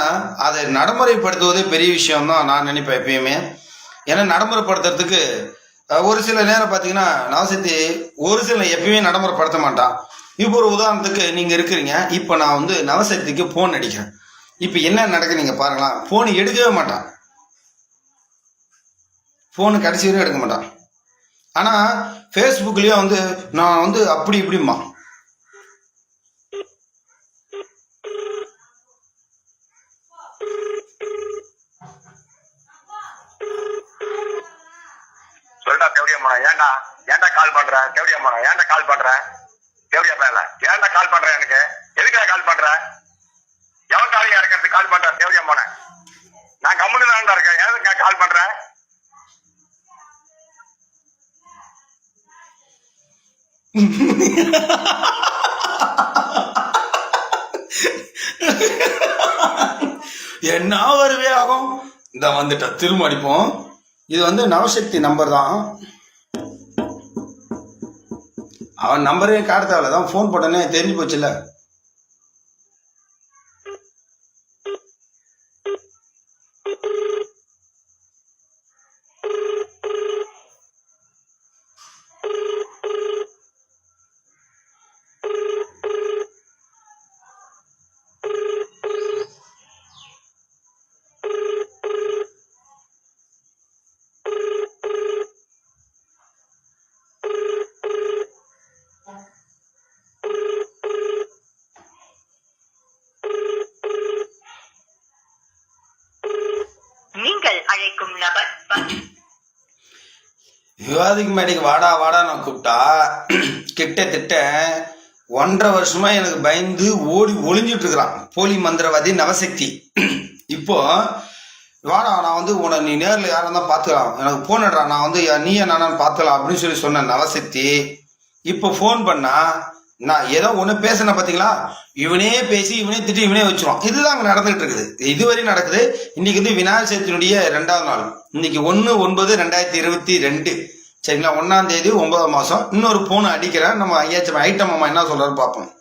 அதை நடைமுறைப்படுத்துவதே பெரிய விஷயம் தான் நான் நினைப்பேன் எப்பயுமே. ஏன்னா நடைமுறைப்படுத்துறதுக்கு ஒரு சில நேரம் பார்த்தீங்கன்னா நவசக்தி ஒரு சில எப்பயுமே நடைமுறைப்படுத்த மாட்டான். இப்போ ஒரு உதாரணத்துக்கு நீங்க இருக்கிறீங்க, இப்போ நான் வந்து நவசக்திக்கு போன் அடிக்கிறேன். இப்போ என்ன நடக்குது நீங்க பாருங்களா, போன் எடுக்கவே மாட்டான், போனு கடைசி வரையும் எடுக்க மாட்டான். ஆனா ஃபேஸ்புக்லயே வந்து நான் வந்து அப்படி இப்படிமா சொல்றா. தேவடியம்மா ஏன்டா ஏன்டா கால் பண்ற? தேவடியம்மா ஏன்டா கால் பண்ற? தேவடியா பேல ஏன்டா கால் பண்ற? எனக்கு எதுக்கா கால் பண்ற? எவன் தாலியா இருக்கிறது கால் பண்ற? தேவடியம்மா நான் கம்முன்னு தான் இருக்கேன், எதுக்கா கால் பண்ற? என்ன வருவே ஆகும். இந்த வந்துட்ட திரும்ப அடிப்போம். இது வந்து நவசக்தி நம்பர் தான், அவன் நம்பரே காட்ட தேவையில்ல, தான் ஃபோன் போட்டனே தெரிஞ்சு போச்சுல்ல. விவாதிக்கு மேடைக்கு வாடா வாடா நான் கூப்பிட்டா கிட்டத்தட்ட 1.5 வருஷமா எனக்கு பயந்து ஓடி ஒளிஞ்சிட்டு இருக்கிறான் போலி மந்திரவாதி நவசக்தி. இப்போ வாடா நான் வந்து உன்னை நீ நேரில் யாரும் தான் பார்த்துக்கலாம், எனக்கு ஃபோன் எடுறா, நான் வந்து நீ நானான்னு பார்த்துக்கலாம் அப்படின்னு சொல்லி சொன்ன நவசக்தி இப்போ ஃபோன் பண்ணா நான் ஏதோ ஒன்று பேசின பார்த்தீங்களா, இவனே பேசி இவனே திட்டி இவனே வச்சிருவான். இதுதான் அங்கே நடந்துகிட்டு இருக்குது, இதுவரையும் நடக்குது. இன்னைக்கு வந்து விநாயகர் சதுர்த்தியினுடைய 2வது நாள், இன்னைக்கு 1/9/2022, சரிங்களா, 1ஆம் தேதி 9ஆம் மாதம். இன்னொரு ஃபோன் அடிக்கிறேன், நம்ம ஐயாச்சும் ஐட்டம் அம்மா என்ன சொல்றாரு பார்ப்போம்.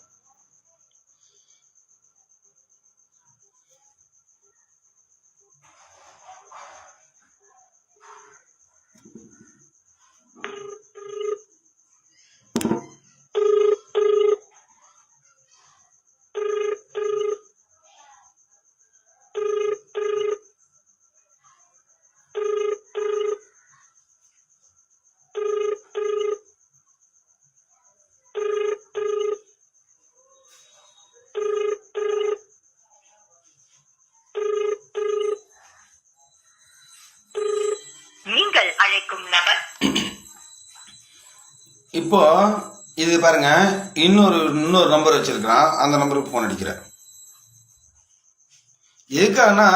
நீங்கள் அழைக்கும் நபர் இப்போ இது பாருங்க, இன்னொரு நம்பர் வச்சிருக்கிறான், அந்த நம்பருக்கு ஃபோன் அடிக்கிறேன். எதுக்காகனா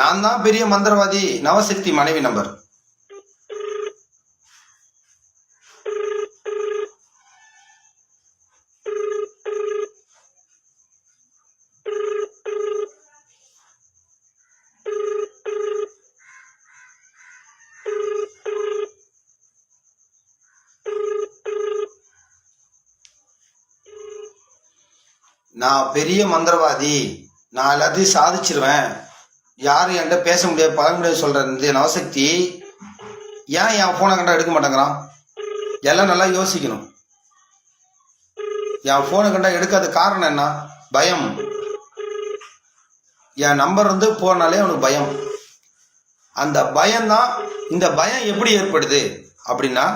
நான் தான் பெரிய மந்திரவாதி, நவசக்தி மனைவி நம்பர். நான் பெரிய மந்திரவாதி, நான் எல்லாத்தையும் சாதிச்சிருவேன், யாரும் என்கிட்ட பேச முடியாது பழக முடியாது சொல்ற இந்த நவசக்தி ஏன் என் போனை கண்டா எடுக்க மாட்டேங்கிறான்? எல்லாம் நல்லா யோசிக்கணும். என் போனை கண்டா எடுக்காத காரணம் என்ன? பயம். என் நம்பர் வந்து போனாலே அவனுக்கு பயம். அந்த பயம்தான். இந்த பயம் எப்படி ஏற்படுது அப்படின்னா,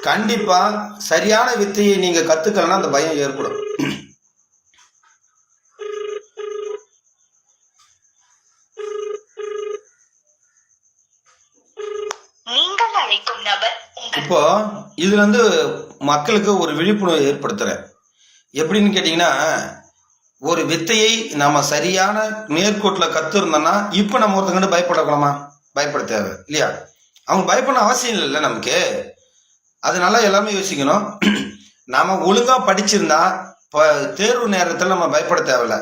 கண்டிப்பா சரியான வித்தையை நீங்க கத்துக்கலன்னா அந்த பயம் ஏற்படும். நீங்கள் அழைக்கும் நபர் இப்போ இதுல இருந்து மக்களுக்கு ஒரு விழிப்புணர்வு ஏற்படுத்துறேன். எப்படின்னு கேட்டீங்கன்னா, ஒரு வித்தையை நாம சரியான நேர்கோட்டில் கத்துருந்தோம்னா இப்ப நம்ம ஒருத்தங்கிட்ட பயப்படக்கூடாமா? பயப்பட தேவை இல்லையா? அவங்க பயப்பட அவசியம் இல்லைல்ல நமக்கு. அதனால எல்லாமே யோசிக்கணும். நாம ஒழுங்கா படிச்சிருந்தா தேர்வு நேரத்தில் நம்ம பயப்பட தேவையில்ல.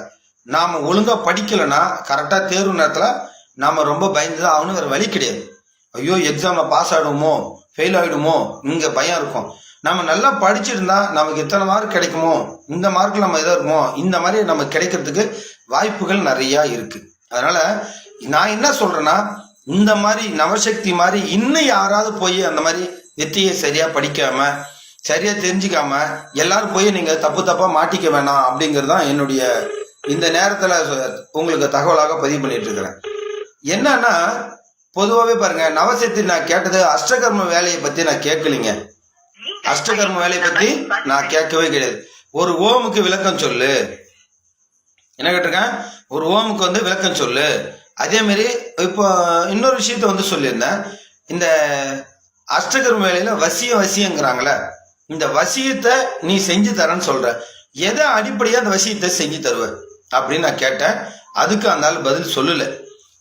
நாம ஒழுங்கா படிக்கலைன்னா கரெக்டா தேர்வு நேரத்தில் நாம ரொம்ப பயந்துதான் ஆகணும், வேற வழி கிடையாது. ஐயோ எக்ஸாம்ல பாஸ் ஆகிடுமோ ஃபெயில் ஆகிடுமோ இங்க பயம் இருக்கும். நம்ம நல்லா படிச்சிருந்தா நமக்கு எத்தனை மார்க் கிடைக்குமோ, இந்த மார்க்ல நம்ம எதா இருக்குமோ, இந்த மாதிரி நம்ம கிடைக்கிறதுக்கு வாய்ப்புகள் நிறைய இருக்கு. அதனால நான் என்ன சொல்றேன்னா, இந்த மாதிரி நவசக்தி மாதிரி இன்னும் யாராவது போய் அந்த மாதிரி வித்தையை சரியா படிக்காம சரியா தெரிஞ்சுக்காம எல்லாரும் போய் நீங்க தப்பா மாட்டிக்க வேணாம் அப்படிங்கிறது தான் என்னுடைய இந்த நேரத்துல உங்களுக்கு தகவலாக பதிவு பண்ணிட்டு இருக்கிறேன். என்னன்னா, பொதுவாகவே பாருங்க, நவசக்தி நான் கேட்டது அஷ்டகர்ம வேலையை பத்தி நான் கேட்கலிங்க. அஷ்டகர்ம வேலையை பத்தி நான் கேட்கவே கிடையாது. ஒரு ஓமுக்கு விளக்கம் சொல்லு, என்ன கேட்டிருக்கேன், ஒரு ஓமுக்கு வந்து விளக்கம் சொல்லு. அதே மாதிரி இப்போ இன்னொரு விஷயத்த வந்து சொல்லியிருந்தேன். இந்த அஷ்டகர்ம வேலையில வசியங்கிறாங்களே, இந்த வசியத்தை நீ செஞ்சு தரேன்னு சொல்ற, எதை அடிப்படையா அந்த வசியத்தை செஞ்சு தருவ அப்படின்னு நான் கேட்டேன். அதுக்கு அந்த ஆள் பதில் சொல்லல.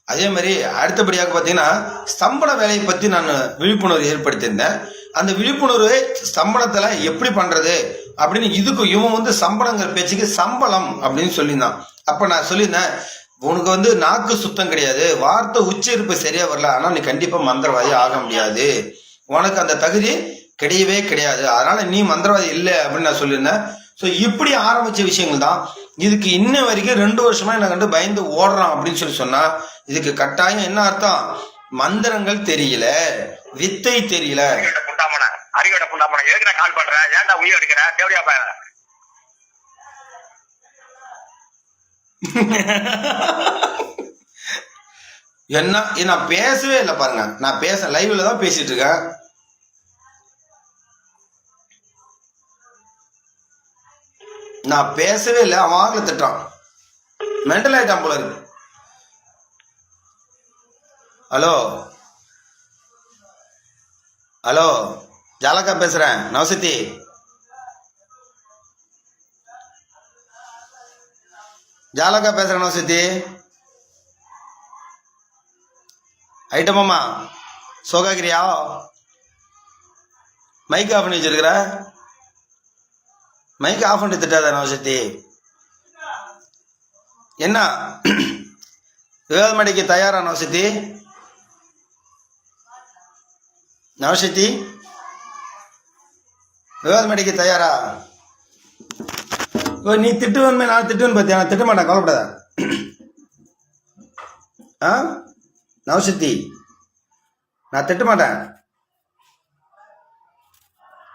அதே மாதிரி அடுத்தபடியாக பார்த்தீங்கன்னா, ஸ்தம்பன வேலையை பற்றி நான் விழிப்புணர்வு ஏற்படுத்தியிருந்தேன். அந்த விழிப்புணர்வு ஸ்தம்பனத்தில் எப்படி பண்ணுறது அப்படின்னு, இதுக்கு இவன் வந்து சம்பளங்கிற பேச்சுக்கு சம்பளம் அப்படின்னு சொல்லியிருந்தான். அப்போ நான் சொல்லியிருந்தேன், உனக்கு வந்து நாக்கு சுத்தம் கிடையாது, வார்த்தை உச்சரிப்பு சரியா வரல, ஆனால் நீ கண்டிப்பாக மந்திரவாதி ஆக முடியாது, உனக்கு அந்த தகுதி கிடையவே கிடையாது, அதனால நீ மந்திரவாதி இல்லை அப்படின்னு நான் சொல்லியிருந்தேன். ஸோ இப்படி ஆரம்பிச்ச விஷயங்கள் தான். இதுக்கு இன்ன வரைக்கும் 2 வருஷமா எனக்கு கண்டு பயந்து ஓடுறான் அப்படின்னு சொல்லி சொன்னா, இதுக்கு கட்டாயம் என்ன அர்த்தம்? மந்திரங்கள் தெரியல, வித்தை தெரியல. அறிவோட புண்டாமன எதுக்கு நான் கால் பண்றேன்? ஏன்டா உயிர் எடுக்கிற? தேவையா பையன் என்ன நான் பேசவே இல்லை பாருங்க, நான் லைவ்ல தான் பேசிட்டு இருக்கேன். நான் பேசவே இல்லை, அவன் ஆகல திட்டான், மென்டல் ஆயிட்டான் போல இருக்கு. ஹலோ ஹலோ, ஜாலக்கா பேசுறேன், நவசக்தி. ஜாலக்கா பேசுறேன் நவசக்தி. ஐட்டமாம்மா சோகாகிரியா? மைக் ஆஃப் பண்ணி வச்சிருக்கிற? மைக் ஆஃப் பண்ணி திட்டாத நவசக்தி. என்ன விவாதம் அடிக்க தயாரா நவசக்தி? நவசக்தி விவாதம் அடிக்க தயாரா? நீ திட்டுவன்மே நான் திட்டுவேன் பார்த்தியா? நான் திட்ட மாட்டேன், கவலைப்படாத. ஆ நவசக்தி நான் திட்ட மாட்டேன்.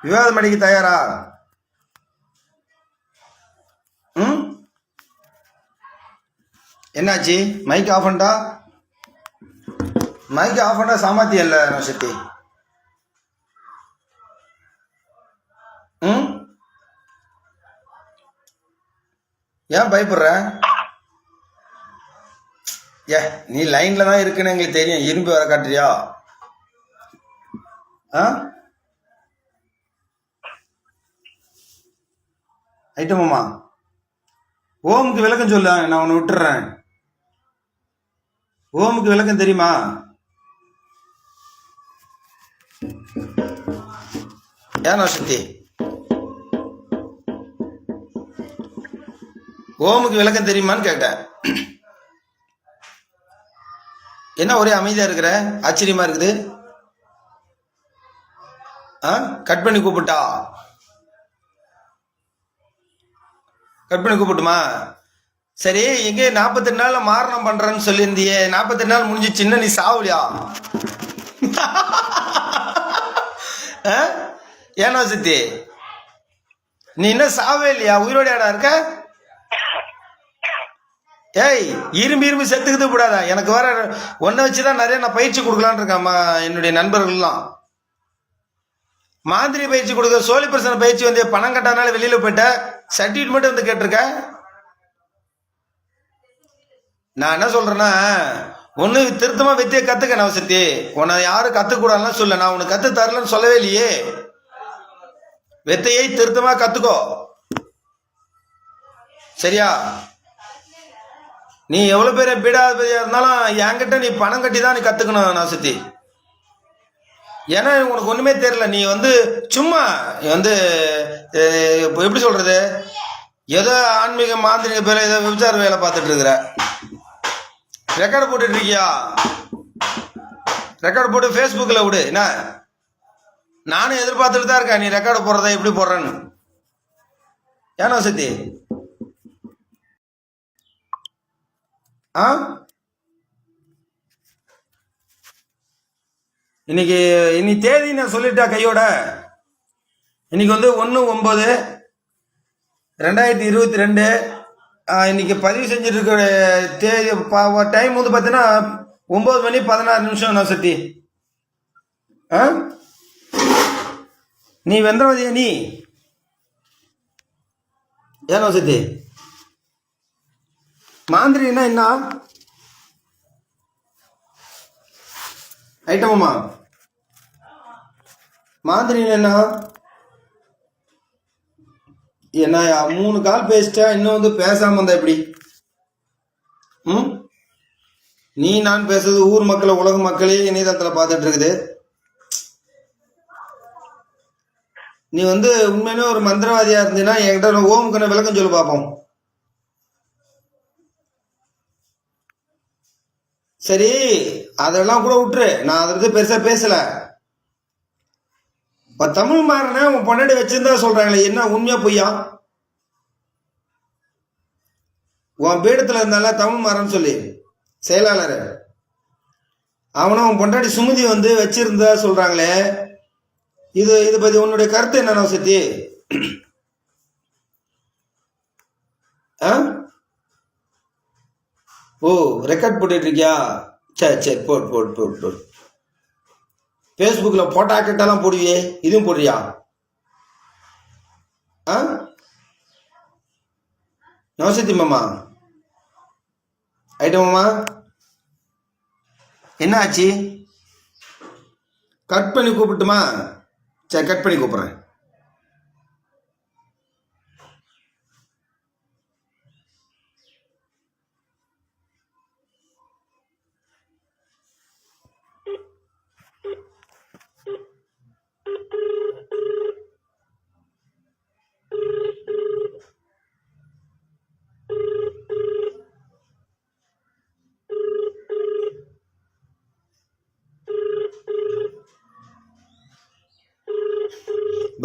விவாதம் அடிக்க தயாரா? ம் என்னாச்சு? மைக் ஆஃப் பண்ணிட்டா? மைக் ஆஃப் பண்ணா சாமர்த்தியம் இல்லை நவசக்தி. ம் ஏன் பயப்படுற? ஏ நீ லைன்ல தான் இருக்குன்னு எங்களுக்கு தெரியும், இரும்பி வர காட்டுறியா? ஆ ஐட்டமாம்மா ஓமுக்கு விளக்கம் சொல்ல, நான் உன்னை விட்டுறேன். ஓமுக்கு விளக்கம் தெரியுமா? ஏன் நவசக்தி ஓமுக்கு விளக்கம் தெரியுமான்னு கேட்டேன். என்ன ஒரே அமைதியா இருக்கிற? ஆச்சரியமா இருக்குது. கட் பண்ணி கூப்பிட்டா? கட் பண்ணி கூப்பிட்டுமா? சரி, எங்கே 48 நாள்ல மாரணம் பண்றேன்னு சொல்லியிருந்தியே, 48 நாள் முடிஞ்சு சின்ன நீ சாவுலியா? ஏனோ சித்தி நீ இன்னும் சாவே இல்லையா? உயிரோடையாடா இருக்க? ஏய் இரும்பி செத்துக்கிட்டு கூடாதா? எனக்கு வர ஒன்றை வச்சுதான் நிறைய நான் பயிற்சி கொடுக்கலான் இருக்கேன். என்னுடைய நண்பர்கள்லாம் மாதிரி பயிற்சி கொடுக்க, சோழி பிரசன பயிற்சி வந்து பணம் கட்டானால வெளியில போயிட்ட, சர்டிஃபிகேட் மட்டும் வந்து கேட்டிருக்க. நான் என்ன சொல்றேன்னா, ஒண்ணு திருத்தமா வித்தியை கத்துக்க நவசக்தி. உன்னை யாரும் கத்துக்கூடாதுன்னு சொல்ல, நான் உனக்கு கத்து தரலன்னு சொல்லவே இல்லையே. வித்தையை திருத்தமா கத்துக்கோ, சரியா? நீ எவ்வளவு பேர் பீடாதிபதியா இருந்தாலும் என்கிட்ட நீ பணம் கட்டி தான் நீ கத்துக்கணும் நவசக்தி. ஏன்னா உனக்கு ஒண்ணுமே தெரியல. நீ வந்து சும்மா வந்து எப்படி சொல்றது, ஏதோ ஆன்மீக மாந்திரிக பேர ஏதோ விபச்சார வேலை பார்த்துட்டு இருக்கிற. ரெக்கார்டு போட்டுட்டு இருக்கியா? ரெக்கார்டு போட்டு ஃபேஸ்புக்கில் விடு. என்ன நானும் எதிர்பார்த்துட்டு தான் இருக்கேன், நீ ரெக்கார்டு போடுறத எப்படி போடுறேன்னு. ஏன்னா சத்தி இன்னைக்கு தேதி நான் சொல்லிட்டா கையோட. இன்னைக்கு வந்து 1/9/2022. இன்னைக்கு பதிவு செஞ்சுட்டு இருக்கிற தேதி டைம் வந்து பார்த்தீங்கன்னா 9:16 நான் சத்தி. நீ வெந்திரவதியா? நீ ஏனோ சத்தி மாந்திரினா என்ன ஐட்டமாம்மா? மாந்திரினா என்ன? என்ன 3 கால் பேசிட்டா இன்னும் வந்து பேசாம இருந்தா எப்படி? நீ நான் பேசுறது ஊர் மக்களை உலக மக்களே இணையதளத்தில் பார்த்துட்டு இருக்குது. நீ வந்து உண்மையிலே ஒரு மந்திரவாதியா இருந்தீன்னா என்கிட்ட ஓமுக்கு விளக்கம் சொல்லு பார்ப்போம். சரி, அதெல்லாம் கூட விட்டுரு, நான் அதை பத்தி பெருசா பேசல. இப்ப தமிழ் மாறன உன் பொன்னாடி வச்சிருந்தா சொல்றாங்களே, என்ன உண்மையா பொய்யா? உன் பீடத்துல இருந்தால தமிழ் மாறன்னு சொல்லி செயலாளர் அவனும் உன் பொண்டாடி சுமதி வந்து வச்சிருந்தா சொல்றாங்களே, இது பத்தி உன்னுடைய கருத்து என்ன சத்தி? ஓ ரெக்கார்ட் போட்டுட்டு இருக்கியா? சரி போடு. ஃபேஸ்புக்கில் போட்டா கிட்டெல்லாம் போடுவியே, இதுவும் போடுறியா? நவசக்தி மாமா ஐட்டமாம்மா என்ன ஆச்சு? கட் பண்ணி கூப்பிட்டுமா? சரி கட் பண்ணி கூப்பிட்றேன்.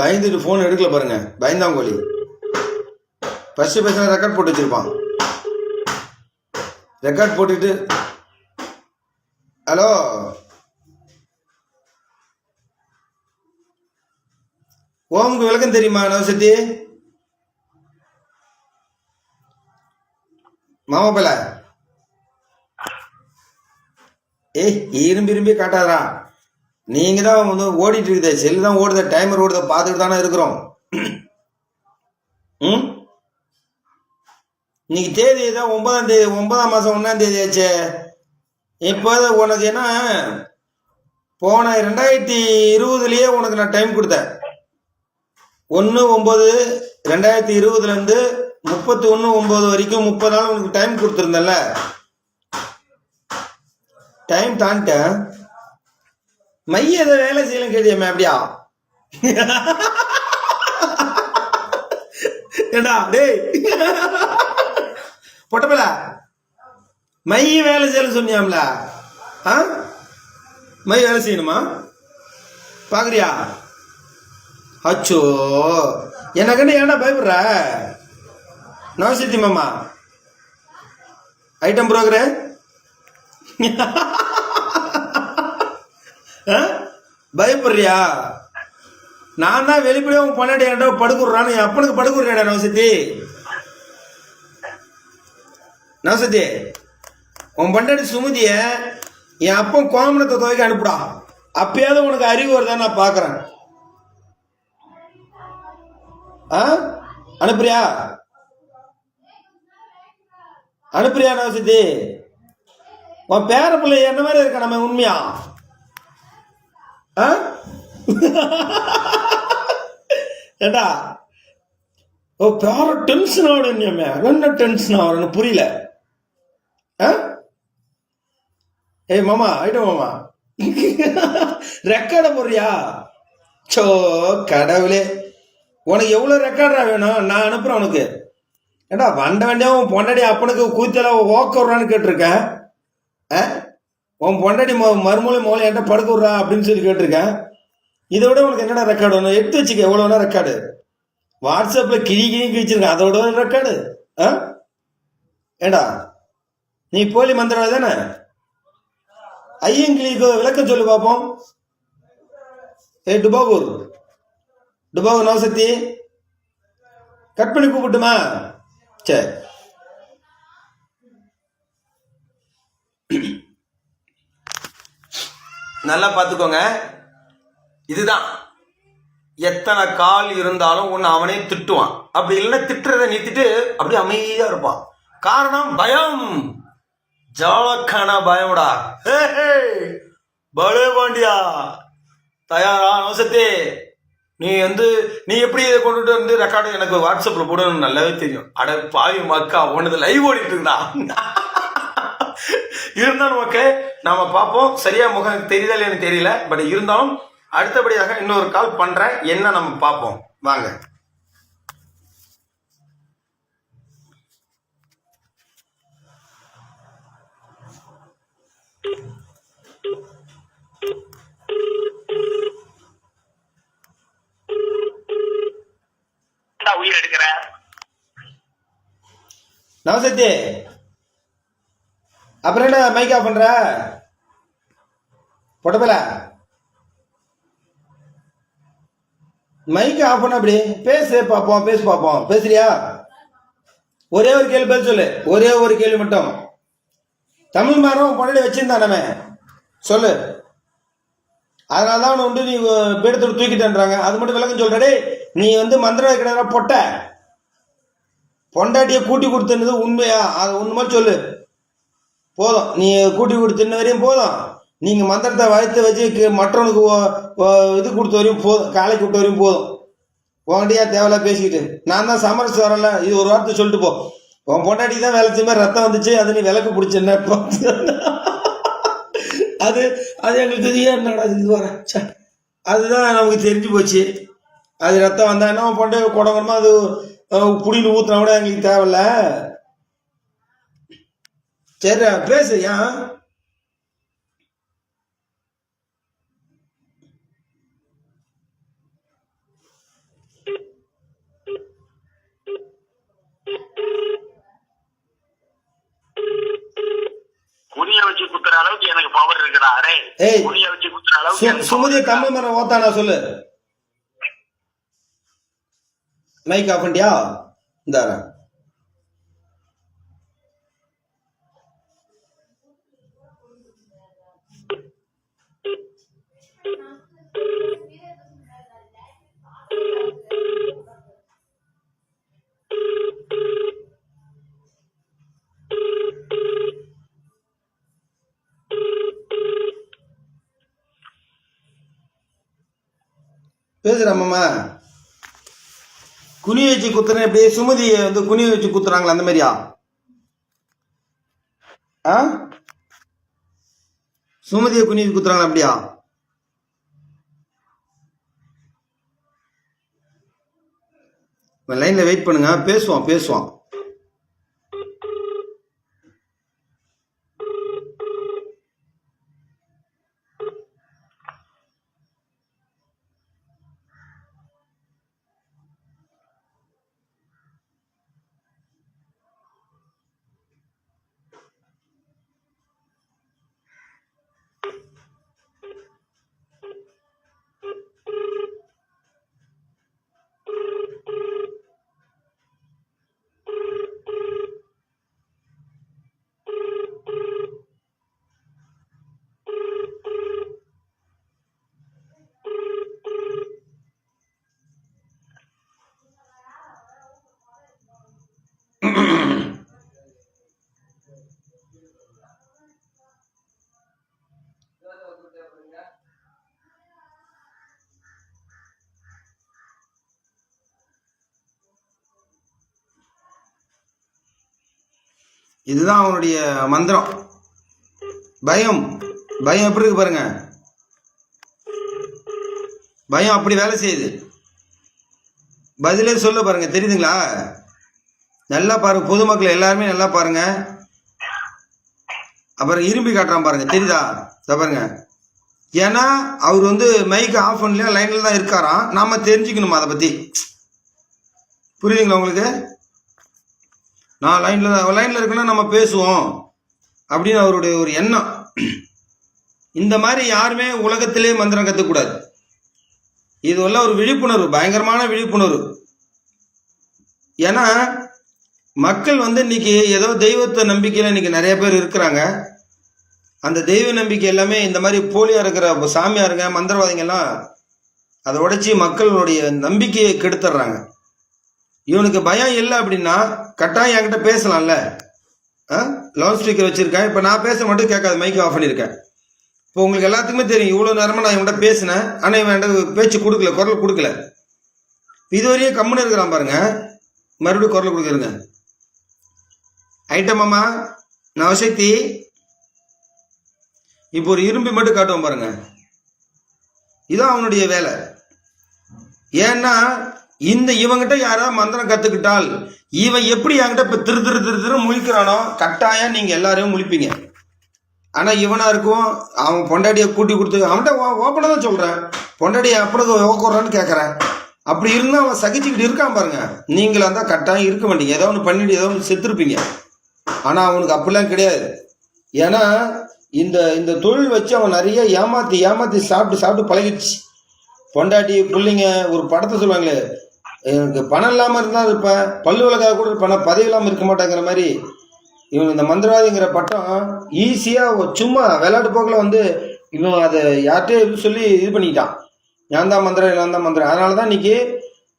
பயந்துட்டு ஃபோன் எடுக்கல பாருங்க, பயந்தாங்கோலி. ஃபர்ஸ்ட் பேசினா ரெக்கார்ட் போட்டு வச்சிருப்பான். ரெக்கார்ட் போட்டுட்டு ஹலோ ஓமுக்கு விளக்கம் தெரியுமா நவசக்தி மாமா பல? ஏய் இரும்பி காட்டாதா, நீங்க தான் வந்து ஓடிட்டு இருக்குதே, செல்லு தான் ஓடுத, டைமர் ஓடுத, பார்த்துட்டு தானே இருக்கிறோம். ம் இன்னைக்கு தேதி தான் 9ஆம் தேதி, 9ஆம் மாதம் 1ஆம் தேதி ஆச்சு. இப்போ உனக்கு என்ன, போன 2020லயே உனக்கு நான் டைம் கொடுத்தேன். 1/9/2020 31/9 வரைக்கும் 30 நாள் உனக்கு டைம் கொடுத்துருந்தேன்ல. டைம் தாண்டிட்டேன். மைய எதை வேலை செய்யலாம் கேட்டியம்மா அப்படியா? ஏண்டா டேய் பொட்டப்பல, மைய வேலை செய்யல சொன்னியாம்ல? மை வேலை செய்யணுமா பாக்குறியா? அச்சோ, எனக்குன்னு ஏன்டா பயப்படுற? நவசக்தி மாமா ஐட்டம் புரோக்கரு பயப்படுறியா? நான் தான் வெளிப்படையா உன் பொன்னாடி ஏன்டா படுக்குறான்னு, என் அப்பனுக்கு படுக்குறியாடா நவசக்தி? நவசக்தி, உன் பொண்டாடி சுமதிய என் அப்பன் கோமணத்தை துவைக்க அனுப்புடா. அப்பயாவது உனக்கு அறிவு வருதான் நான் பாக்குறேன். அனுப்புறியா? அனுப்புறியா நவசக்தி? உன் பேர பிள்ளை என்ன மாதிரி இருக்க நம்ம உண்மையா? ஏண்டா ஓ பேர டென்ஷன் ஆகணும், என்ன டென்ஷன் ஆகணும் புரியல. ஏய் மாமா ஐட்டம் மாமா ரெக்கார்ட போடுறியா? சோ கடவுளே, உனக்கு எவ்வளவு ரெக்கார்டா வேணும்? நான் அனுப்புறேன் உனக்கு. ஏண்டா வண்ட வேண்டியா உன் பொண்டாடி அப்பனுக்கு கூத்தல ஓக்க விட்றான்னு கேட்டிருக்கேன். உன் பொண்டாடி மறுமொழி மோளை என்கிட்ட படுக்க விட்றா அப்படின்னு சொல்லி கேட்டிருக்கேன். இதை விட உனக்கு என்னடா ரெக்கார்டு வேணும்? எடுத்து வச்சுக்க, எவ்வளோ வேணா ரெக்கார்டு. வாட்ஸ்அப்பில் கிழி கிழிச்சிருக்கேன், அதோட ரெக்கார்டு. ஏண்டா நீ போலி மந்திரம் தானே? ஐயங்கிளிக்கு விளக்கம் சொல்லு பார்ப்போம். டுபாகூர் நவசக்தி கட் பண்ணி கூப்பிட்டுமா? சரி, நல்லா பார்த்துக்கோங்க. இதுதான், எத்தனை கால் இருந்தாலும் ஒன்று அவனே திட்டுவான். அப்படி இல்லைன்னா திட்டுறதை நிறுத்திட்டு அப்படியே அமைதியா இருப்பான். காரணம் பயம், ஜாலக்கான பயம்டா. பலே பாண்டியா தயாரா? நவசக்தி, நீ எப்படி இதை கொண்டுட்டு வந்து ரெக்கார்டு எனக்கு வாட்ஸ்அப்ல போடணும்னு நல்லாவே தெரியும். அட பாவி மக்கா, உனது லைவ் ஓடிட்டு இருந்தா இருந்தாலும் ஓகே, நாம பார்ப்போம். சரியா முகம் தெரியுதா எனக்கு தெரியல, பட் இருந்தாலும் அடுத்தபடியாக இன்னொரு கால் பண்றேன், என்ன நம்ம பார்ப்போம் வாங்க. உயிர் எடுக்கிற நவசக்தி, அப்புறம் என்ன மைக் ஆஃப் பண்ற? பொட்டப்பல மைக் ஆஃப் பண்ண, அப்படி பேசு பார்ப்போம், பேசுறியா? ஒரே ஒரு கேள்வி பதில் சொல்லு, ஒரே ஒரு கேள்வி மட்டும். தமிழ் மரம் பொண்ணாடி வச்சிருந்தான் நம்ம சொல்லு. அதனாலதான் அவனை வந்து நீ பீடத்தோடு தூக்கிட்டேன்றாங்க. அது மட்டும் விளக்கம் சொல்றடே. நீ வந்து மந்திர கிடையாது பொட்ட பொண்டாட்டியை கூட்டி கொடுத்துனது உண்மையா? அது உண்மை சொல்லு போதும். நீ கூட்டி கொடுத்துன வரையும் போதும். நீங்க மந்திரத்தை வளர்த்து வச்சு மற்றவனுக்கு இது கொடுத்த வரையும் போதும், காலைக்கு விட்ட வரையும் போதும். உங்கள்கிட்டயா தேவையில்ல பேசிக்கிட்டு? நான் தான் சமரசம் வரல, இது ஒரு வார்த்தை சொல்லிட்டு போ. உன் பொண்டாட்டி தான் வேலை செய்ய மாதிரி ரத்தம் வந்துச்சு, அது நீ விளக்கு பிடிச்ச அது அது எங்களுக்கு என்னடா இது வர, அதுதான் நமக்கு தெரிஞ்சு போச்சு. அது ரத்தம் வந்தா என்ன பொண்டை குடங்கரமா அது புடின்னு ஊத்துனா கூட எங்களுக்கு தேவையில்ல. சரி பேசு. ஏன் அடே ஏய், துணியை வச்சு குத்துற அளவுக்கு எனக்கு சுமதியை தமிழ் மரம் ஓத்தானா சொல்லு. மைக் ஆஃப் பண்ணிட்டியா? இந்தார பேசுறம்மா. குனி வச்சு குத்துறேன் இப்படி சுமதியை வந்து குனி வச்சு குத்துறாங்களா அந்த மாதிரியா? ஆ, சுமதியை குனி வச்சு குத்துறாங்களா அப்படியா? லைன்ல வெயிட் பண்ணுங்க, பேசுவான் பேசுவான். இதுதான் அவனுடைய மந்திரம். பயம் பயம் எப்படி இருக்கு பாருங்க. பயம் அப்படி வேலை செய்யுது. பதிலே சொல்ல பாருங்க, தெரியுதுங்களா? நல்லா பாருங்க, பொதுமக்கள் எல்லாருமே நல்லா பாருங்க. அப்புறம் இரும்பி காட்டுறான் பாருங்க, தெரியுதா? பாருங்க. ஏன்னா அவர் வந்து மைக் ஆஃப் பண்ணல, லைன்ல தான் இருக்காராம். நாம தெரிஞ்சுக்கணுமா அதை பத்தி? புரியுதுங்களா உங்களுக்கு? நான் லைன்ல இருக்குன்னா நம்ம பேசுவோம் அப்படின்னு அவருடைய ஒரு எண்ணம். இந்த மாதிரி யாருமே உலகத்திலே மந்திரம் கத்துக்கூடாது. இது எல்லாம் ஒரு விழிப்புணர்வு, பயங்கரமான விழிப்புணர்வு. ஏன்னா மக்கள் வந்து இன்னைக்கு ஏதோ தெய்வத்தை நம்பிக்கையில இன்னைக்கு நிறைய பேர் இருக்கிறாங்க. அந்த தெய்வ நம்பிக்கை எல்லாமே இந்த மாதிரி போலியா இருக்கிற சாமியாருங்க, மந்திரவாதிங்க எல்லாம் அதை உடைச்சி மக்களுடைய நம்பிக்கையை கெடுத்துடுறாங்க. இவனுக்கு பயம் இல்லை அப்படின்னா கட்டாயம் என்கிட்ட பேசலாம்ல. லவுட் ஸ்பீக்கர் வச்சிருக்கேன். இப்போ நான் பேச மட்டும் கேட்காது, மைக் ஆஃப் பண்ணியிருக்கேன். இப்போ உங்களுக்கு எல்லாத்துக்குமே தெரியும், இவ்வளோ நேரமாக நான் இவன்கிட்ட பேசினேன், ஆனால் இவன் பேச்சு கொடுக்கல, குரல் கொடுக்கல. இதுவரையும் கம்முன்னு இருக்கிறான் பாருங்க, மறுபடியும் குரல் கொடுக்குறங்க. ஐட்டமாம்மா நவசக்தி, இப்போ ஒரு இரும்பி மட்டும் காட்டுவோம் பாருங்க. இதான் அவனுடைய வேலை. ஏன்னா இவங்கிட்ட யாராவது மந்திரம் கத்துக்கிட்டால், இவன் எப்படி என்கிட்ட இப்ப திரு திரு திரு திரு முழிக்கிறானோ கட்டாயம் நீங்க எல்லாரையும் முழிப்பீங்க. ஆனா இவனா இருக்கும், அவன் பொண்டாட்டியை கூட்டி கொடுத்து அவன்கிட்ட ஓப்பனா தான் சொல்றேன், பொண்டாட்டியை அப்படி ஓக்குறான்னு கேட்கறேன். அப்படி இருந்தா அவன் சகிச்சுக்கிட்டு இருக்கான் பாருங்க. நீங்களா இருந்தா கட்டாயம் இருக்க மாட்டீங்க, ஏதோ ஒன்று பண்ணிட்டு ஏதோ ஒன்று செத்துருப்பீங்க. ஆனா அவனுக்கு அப்படிலாம் கிடையாது. ஏன்னா இந்த தொழில் வச்சு அவன் நிறைய ஏமாத்தி ஏமாத்தி சாப்பிட்டு சாப்பிட்டு பழகிடுச்சு. பொண்டாட்டி பிள்ளைங்க, ஒரு படத்தை சொல்லுவாங்களே, எனக்கு பணம் இல்லாமல் இருந்தால் இருப்பேன், பல்லு விளக்காக கூட இருப்பேன், பதவி இல்லாமல் இருக்க மாட்டேங்கிற மாதிரி இவன் இந்த மந்திரவாதிங்கிற பட்டம் ஈஸியாக சும்மா விளையாட்டு போக்கில் வந்து இவன் அதை யார்கிட்டே சொல்லி இது பண்ணிக்கிட்டான். நான் தான் மந்திரம், நான் தான் மந்திரம். அதனால தான் இன்னைக்கு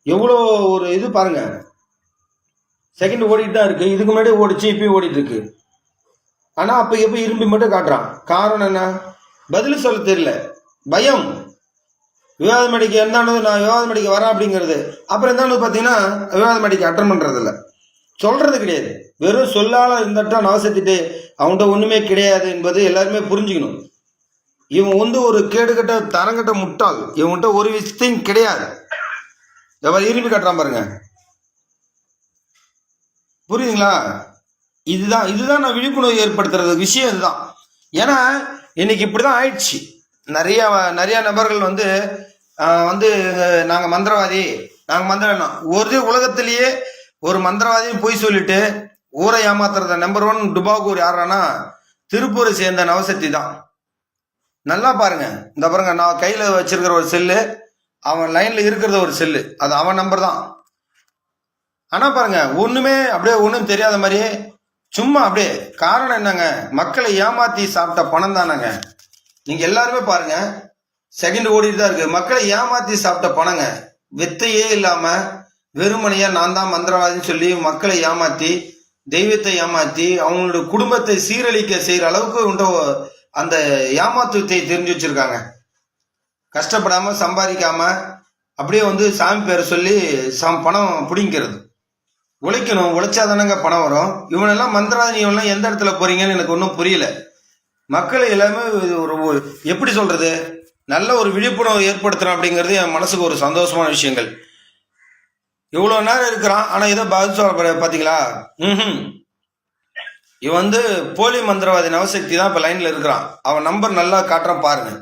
எவ்வளோ ஒரு இது பாருங்க, செகண்ட் ஓடிட்டு தான் இருக்கு. இதுக்கு முன்னாடி ஓடிச்சு, இப்பயும் ஓடிட்டு இருக்கு. ஆனால் அப்போ எப்போ இரும்பி மட்டும் காட்டுறான். காரணம் என்ன? பதில் சொல்ல தெரியல, பயம். விவாத மேடைக்கு எந்தானது நான் விவாத மேடைக்கு வரேன் அப்படிங்கிறது. அப்புறம் எந்தானது பார்த்தீங்கன்னா விவாத மேடைக்கு அட்டன் பண்ணுறது இல்லை, சொல்றது கிடையாது. வெறும் சொல்லால இருந்துட்டா நவசத்திட்டு அவன்கிட்ட ஒன்றுமே கிடையாது என்பது எல்லாருமே புரிஞ்சுக்கணும். இவன் வந்து ஒரு கேடுகட்ட தரங்கட்ட முட்டாள். இவன்கிட்ட ஒரு விஷயத்தையும் கிடையாது. எவ்வளோ இரும்பி காட்டுறான் பாருங்க, புரியுதுங்களா? இதுதான் நான் விழிப்புணர்வு ஏற்படுத்துறது விஷயம். இதுதான். ஏன்னா இன்னைக்கு இப்படிதான் ஆயிடுச்சு. நிறைய நபர்கள் வந்து நாங்க மந்திரவாதி, நாங்க மந்திரம். ஒரு உலகத்திலேயே ஒரு மந்திரவாதியும் போய் சொல்லிட்டு ஊரை ஏமாத்துறத நம்பர் 1 டுபாகூர் யாரானா திருப்பூரை சேர்ந்த நவசக்தி தான். நல்லா பாருங்க. இந்த பாருங்க, நான் கையில வச்சிருக்கிற ஒரு செல்லு, அவன் லைன்ல இருக்கிறது ஒரு செல்லு, அது அவன் நம்பர் தான். ஆனா பாருங்க, ஒண்ணுமே அப்படியே ஒண்ணும் தெரியாத மாதிரியே சும்மா அப்படியே. காரணம் என்னங்க? மக்களை ஏமாத்தி சாப்பிட்ட பணம் தானங்க. நீங்க எல்லாருமே பாருங்க, செகண்ட் ஓடிட்டு தான் இருக்கு. மக்களை ஏமாத்தி சாப்பிட்ட பணங்க. வித்தையே இல்லாம வெறுமனையா நான் தான் மந்திரவாதின்னு சொல்லி மக்களை ஏமாத்தி, தெய்வத்தை ஏமாத்தி, அவங்களுடைய குடும்பத்தை சீரழிக்க செய்யற அளவுக்கு உண்ட அந்த ஏமாத்துவத்தை தெரிஞ்சு வச்சிருக்காங்க. கஷ்டப்படாம சம்பாதிக்காம அப்படியே வந்து சாமி பேரை சொல்லி பணம் பிடிங்கிறது. உழைக்கணும், உழைச்சாதானங்க பணம் வரும். இவனெல்லாம் மந்திரவாதி, இவனெல்லாம் எந்த இடத்துல போறீங்கன்னு எனக்கு ஒன்றும் புரியல. மக்கள் எல்லாமே ஒரு எப்படி சொல்றது, நல்ல ஒரு விழிப்புணர்வு ஏற்படுத்துறோம் அப்படிங்கிறது என் மனசுக்கு ஒரு சந்தோஷமான விஷயங்கள். இவ்வளோ நேரம் இருக்கிறான், ஆனா இதை பதில் சொல்ல பாத்தீங்களா? இவன் வந்து போலி மந்திரவாதி நவசக்தி தான் இப்ப லைன்ல இருக்கிறான். அவன் நம்பர் நல்லா காட்டுறான் பாருங்க.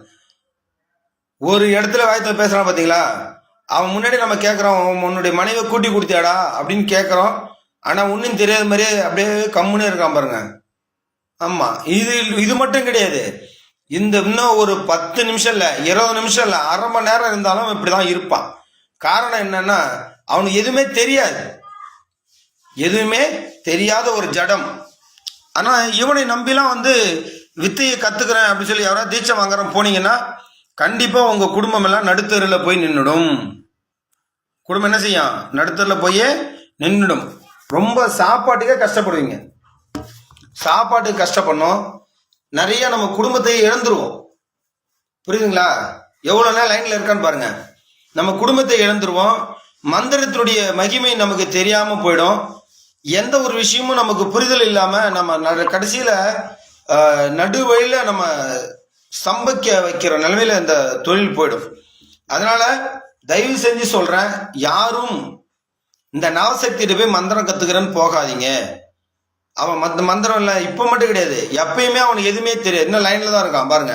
ஒரு இடத்துல வாய்த்த பேசுறான் பாத்தீங்களா? அவன் முன்னாடி நம்ம கேட்கறோம், உன்னுடைய மனைவியை கூட்டி கொடுத்தியாடா அப்படின்னு கேட்கறோம். ஆனா ஒன்னும் தெரியாத மாதிரியே அப்படியே கம்முனே இருக்கான் பாருங்க. ஆமா, இது மட்டும் கிடையாது. இந்த இன்னும் ஒரு 10 நிமிஷம் இல்ல, 20 நிமிஷம் இல்ல, அரை மணி நேரம் இருந்தாலும் இப்படிதான் இருப்பான். காரணம் என்னன்னா, அவனுக்கு எதுவுமே தெரியாது, எதுவுமே தெரியாத ஒரு ஜடம். ஆனா இவனை நம்பிலாம் வந்து வித்தையை கத்துக்கிறேன் அப்படின்னு சொல்லி யாராவது தீட்சை வாங்குறோம் போனீங்கன்னா கண்டிப்பா உங்க குடும்பம் எல்லாம் நடுத்தருல போய் நின்றுடும். குடும்பம் என்ன செய்யும்? நடுத்தருல போய் நின்றுடும். ரொம்ப சாப்பாட்டுக்கே கஷ்டப்படுவீங்க. சாப்பாட்டுக்கு கஷ்டப்படணும், நிறைய நம்ம குடும்பத்தை இழந்துருவோம். புரியுதுங்களா? எவ்வளவு நேரம் லைன்ல இருக்கான்னு பாருங்க. நம்ம குடும்பத்தை இழந்துருவோம். மந்திரத்தினுடைய மகிமை நமக்கு தெரியாம போயிடும். எந்த ஒரு விஷயமும் நமக்கு புரிதல் இல்லாம நம்ம கடைசியில நடுவழியில நம்ம சம்பக்க வைக்கிற நிலைமையில இந்த தொழில் போயிடும். அதனால தயவு செஞ்சு சொல்றேன், யாரும் இந்த நவசக்தியிட்ட போய் மந்திரம் கத்துக்கிறேன்னு போகாதீங்க. அவன் மந்திரம் இல்ல, இப்ப மட்டும் கிடையாது, எப்பயுமே அவனுக்கு எதுவுமே தெரியாது. இன்னும் லைன்ல தான் இருக்கான் பாருங்க.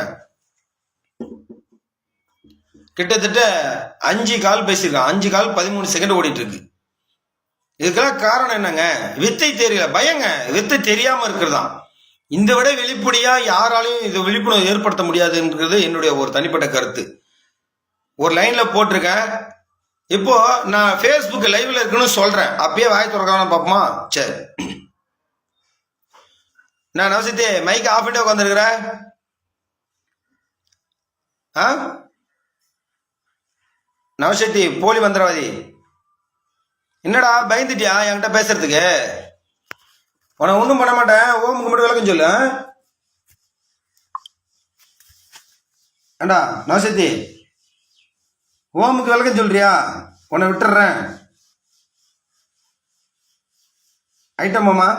கிட்டத்தட்ட 5 கால் பேசியிருக்கான். 5 கால் 13 செகண்ட் ஓடிட்டு இருக்கு. இதுக்கெல்லாம் காரணம் என்னங்க? வித்தை தெரியல, பயங்க. வித்தை தெரியாம இருக்கிறதான். இந்த விட வெளிப்படையா யாராலையும் இது விழிப்புணர்வு ஏற்படுத்த முடியாதுன்றது என்னுடைய ஒரு தனிப்பட்ட கருத்து. ஒரு லைன்ல போட்டிருக்கேன். இப்போ நான் ஃபேஸ்புக் லைவ்ல இருக்குன்னு சொல்றேன், அப்பயே வாய் திறக்காம பாப்போமா? சரி, நான் நவசக்தி மைக் ஆஃப் பண்ணிட்டு உட்காந்துருக்கிறேன். நவசக்தி போலி மந்திரவாதி, என்னடா பயந்துட்டியா என்கிட்ட பேசுறதுக்கு? உன ஒன்றும் பண்ண மாட்டேன், ஓமுக்கு மட்டும் விளக்கம் சொல்லு. ஏண்டா நவசக்தி, ஓமுக்கு விளக்கம் சொல்றியா? உன்னை விட்டுறேன். ஐட்டமாமா,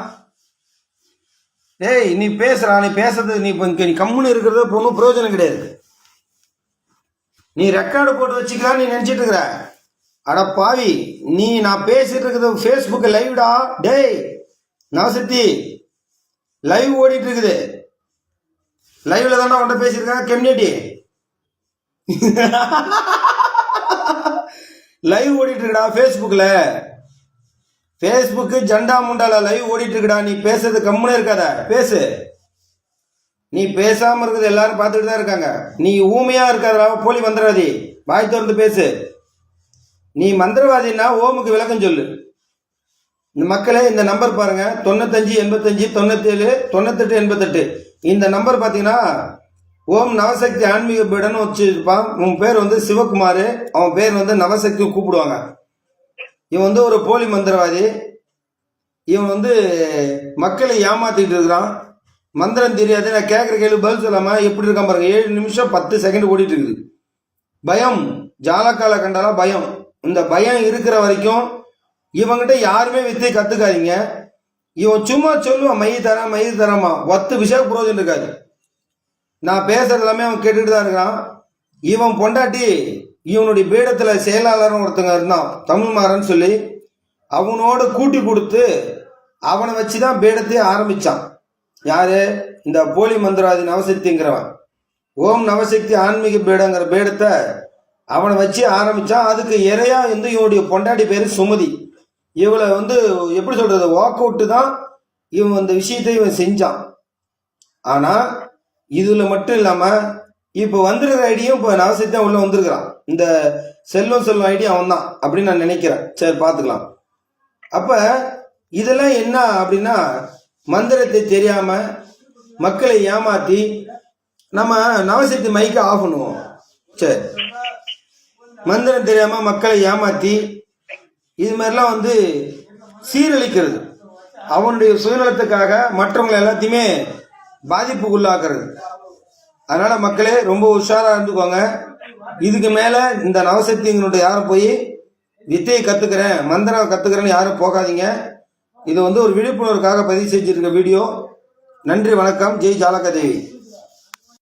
ஏய் நீ பேசுறா, நீ பேசுறது நீ கம்முன்னு இருக்கிறது ஒன்றும் பிரயோஜனம் கிடையாது. நீ ரெக்கார்டு போட்டு வச்சுக்கலாம் நீ நினைச்சிட்டு இருக்கிற. அட பாவி, நான் பேசிட்டு இருக்கிறது ஃபேஸ்புக் லைவ்டா. டேய் நவசக்தி, லைவ் ஓடிட்டு இருக்குது. லைவ்ல தானே உன்ட்ட பேசியிருக்காங்க கம்யூனிட்டி. லைவ் ஓடிட்டு இருக்குடா ஃபேஸ்புக்ல. ஃபேஸ்புக் ஜண்டா முண்டால லைவ் ஓடிட்டு இருக்குடா. நீ பேசுறது கம்முனே இருக்காத, பேசு. நீ பேசாம இருக்கிறது எல்லாரும் பார்த்துட்டு தான் இருக்காங்க. நீ ஊமையா இருக்காதா போலி மந்திரவாதி, வாய் திறந்து பேசு. நீ மந்திரவாதின்னா ஓமுக்கு விளக்கம் சொல்லு. இந்த மக்களே, இந்த நம்பர் பாருங்க, 95 85 97 98 88. இந்த நம்பர் பாத்தீங்கன்னா ஓம் நவசக்தி ஆன்மீக பீடன்னு வச்சிருப்பான். உன் பேர் வந்து சிவகுமார், அவன் பேர் வந்து நவசக்தி கூப்பிடுவாங்க. இவன் வந்து ஒரு போலி மந்திரவாதி. இவன் வந்து மக்களை ஏமாத்திட்டு இருக்கிறான். மந்திரம் தெரியாது, நான் கேட்குற கேள்வி பதில் சொல்லாம எப்படி இருக்கான் பாருங்க. 7 நிமிஷம் 10 செகண்ட் ஓடிட்டு இருக்குது. பயம், ஜாலக்கால கண்டாலும் பயம். இந்த பயம் இருக்கிற வரைக்கும் இவங்கிட்ட யாருமே வித்தை கத்துக்காதீங்க. இவன் சும்மா சொல்லுவான் மைய தரமா, 10 விஷயம் புரோஜனம் இருக்காது. நான் பேசுறது எல்லாமே அவன் கேட்டுட்டு தான் இருக்கான். இவன் பொண்டாட்டி இவனுடைய பீடத்துல செயலாளர் ஒருத்தங்க இருந்தான், தமிழ்மாறன்னு சொல்லி, அவனோட கூட்டி கொடுத்து அவனை வச்சுதான் பீடத்தையே ஆரம்பிச்சான். யாரு? இந்த போலி மந்திரவாதி நவசக்திங்கிறவன். ஓம் நவசக்தி ஆன்மீக பீடங்கிற பீடத்தை அவனை வச்சு ஆரம்பிச்சான். அதுக்கு இறையா வந்து இவனுடைய பொண்டாட்டி பேரு சுமதி. இவளை வந்து எப்படி சொல்றது, வாக் அவுட்டு தான் இவன் அந்த விஷயத்தை இவன் செஞ்சான். ஆனா இதுல மட்டும் இல்லாம இப்போ வந்துருக்கிற ஐடியும் இப்போ நவசக்தி உள்ள வந்திருக்கிறான். இந்த செல்வம் ஐடி அவன் தான் அப்படின்னு நான் நினைக்கிறேன். சரி, பார்த்துக்கலாம். அப்ப இதெல்லாம் என்ன அப்படின்னா, மந்திரத்தை தெரியாம மக்களை ஏமாத்தி நம்ம நவசக்தி மைக்கை ஆஃப் பண்ணுவோம். சரி, மந்திரம் தெரியாம மக்களை ஏமாத்தி இது மாதிரிலாம் வந்து சீரழிக்கிறது, அவனுடைய சுயநலத்துக்காக மற்றவங்களை எல்லாத்தையுமே பாதிப்புக்குள்ளாக்குறது. அதனால மக்களே ரொம்ப உஷாரா இருந்துக்கோங்க. இதுக்கு மேல இந்த நவசக்திங்களுடைய யாரும் போய் வித்தையை கத்துக்கிறேன், மந்திரம் கத்துக்கிறேன்னு யாரும் போகாதீங்க. இது வந்து ஒரு விழிப்புணர்வுக்காக பதிவு செஞ்சிருக்க வீடியோ. நன்றி, வணக்கம். ஜெய் ஜாலகா தேவி.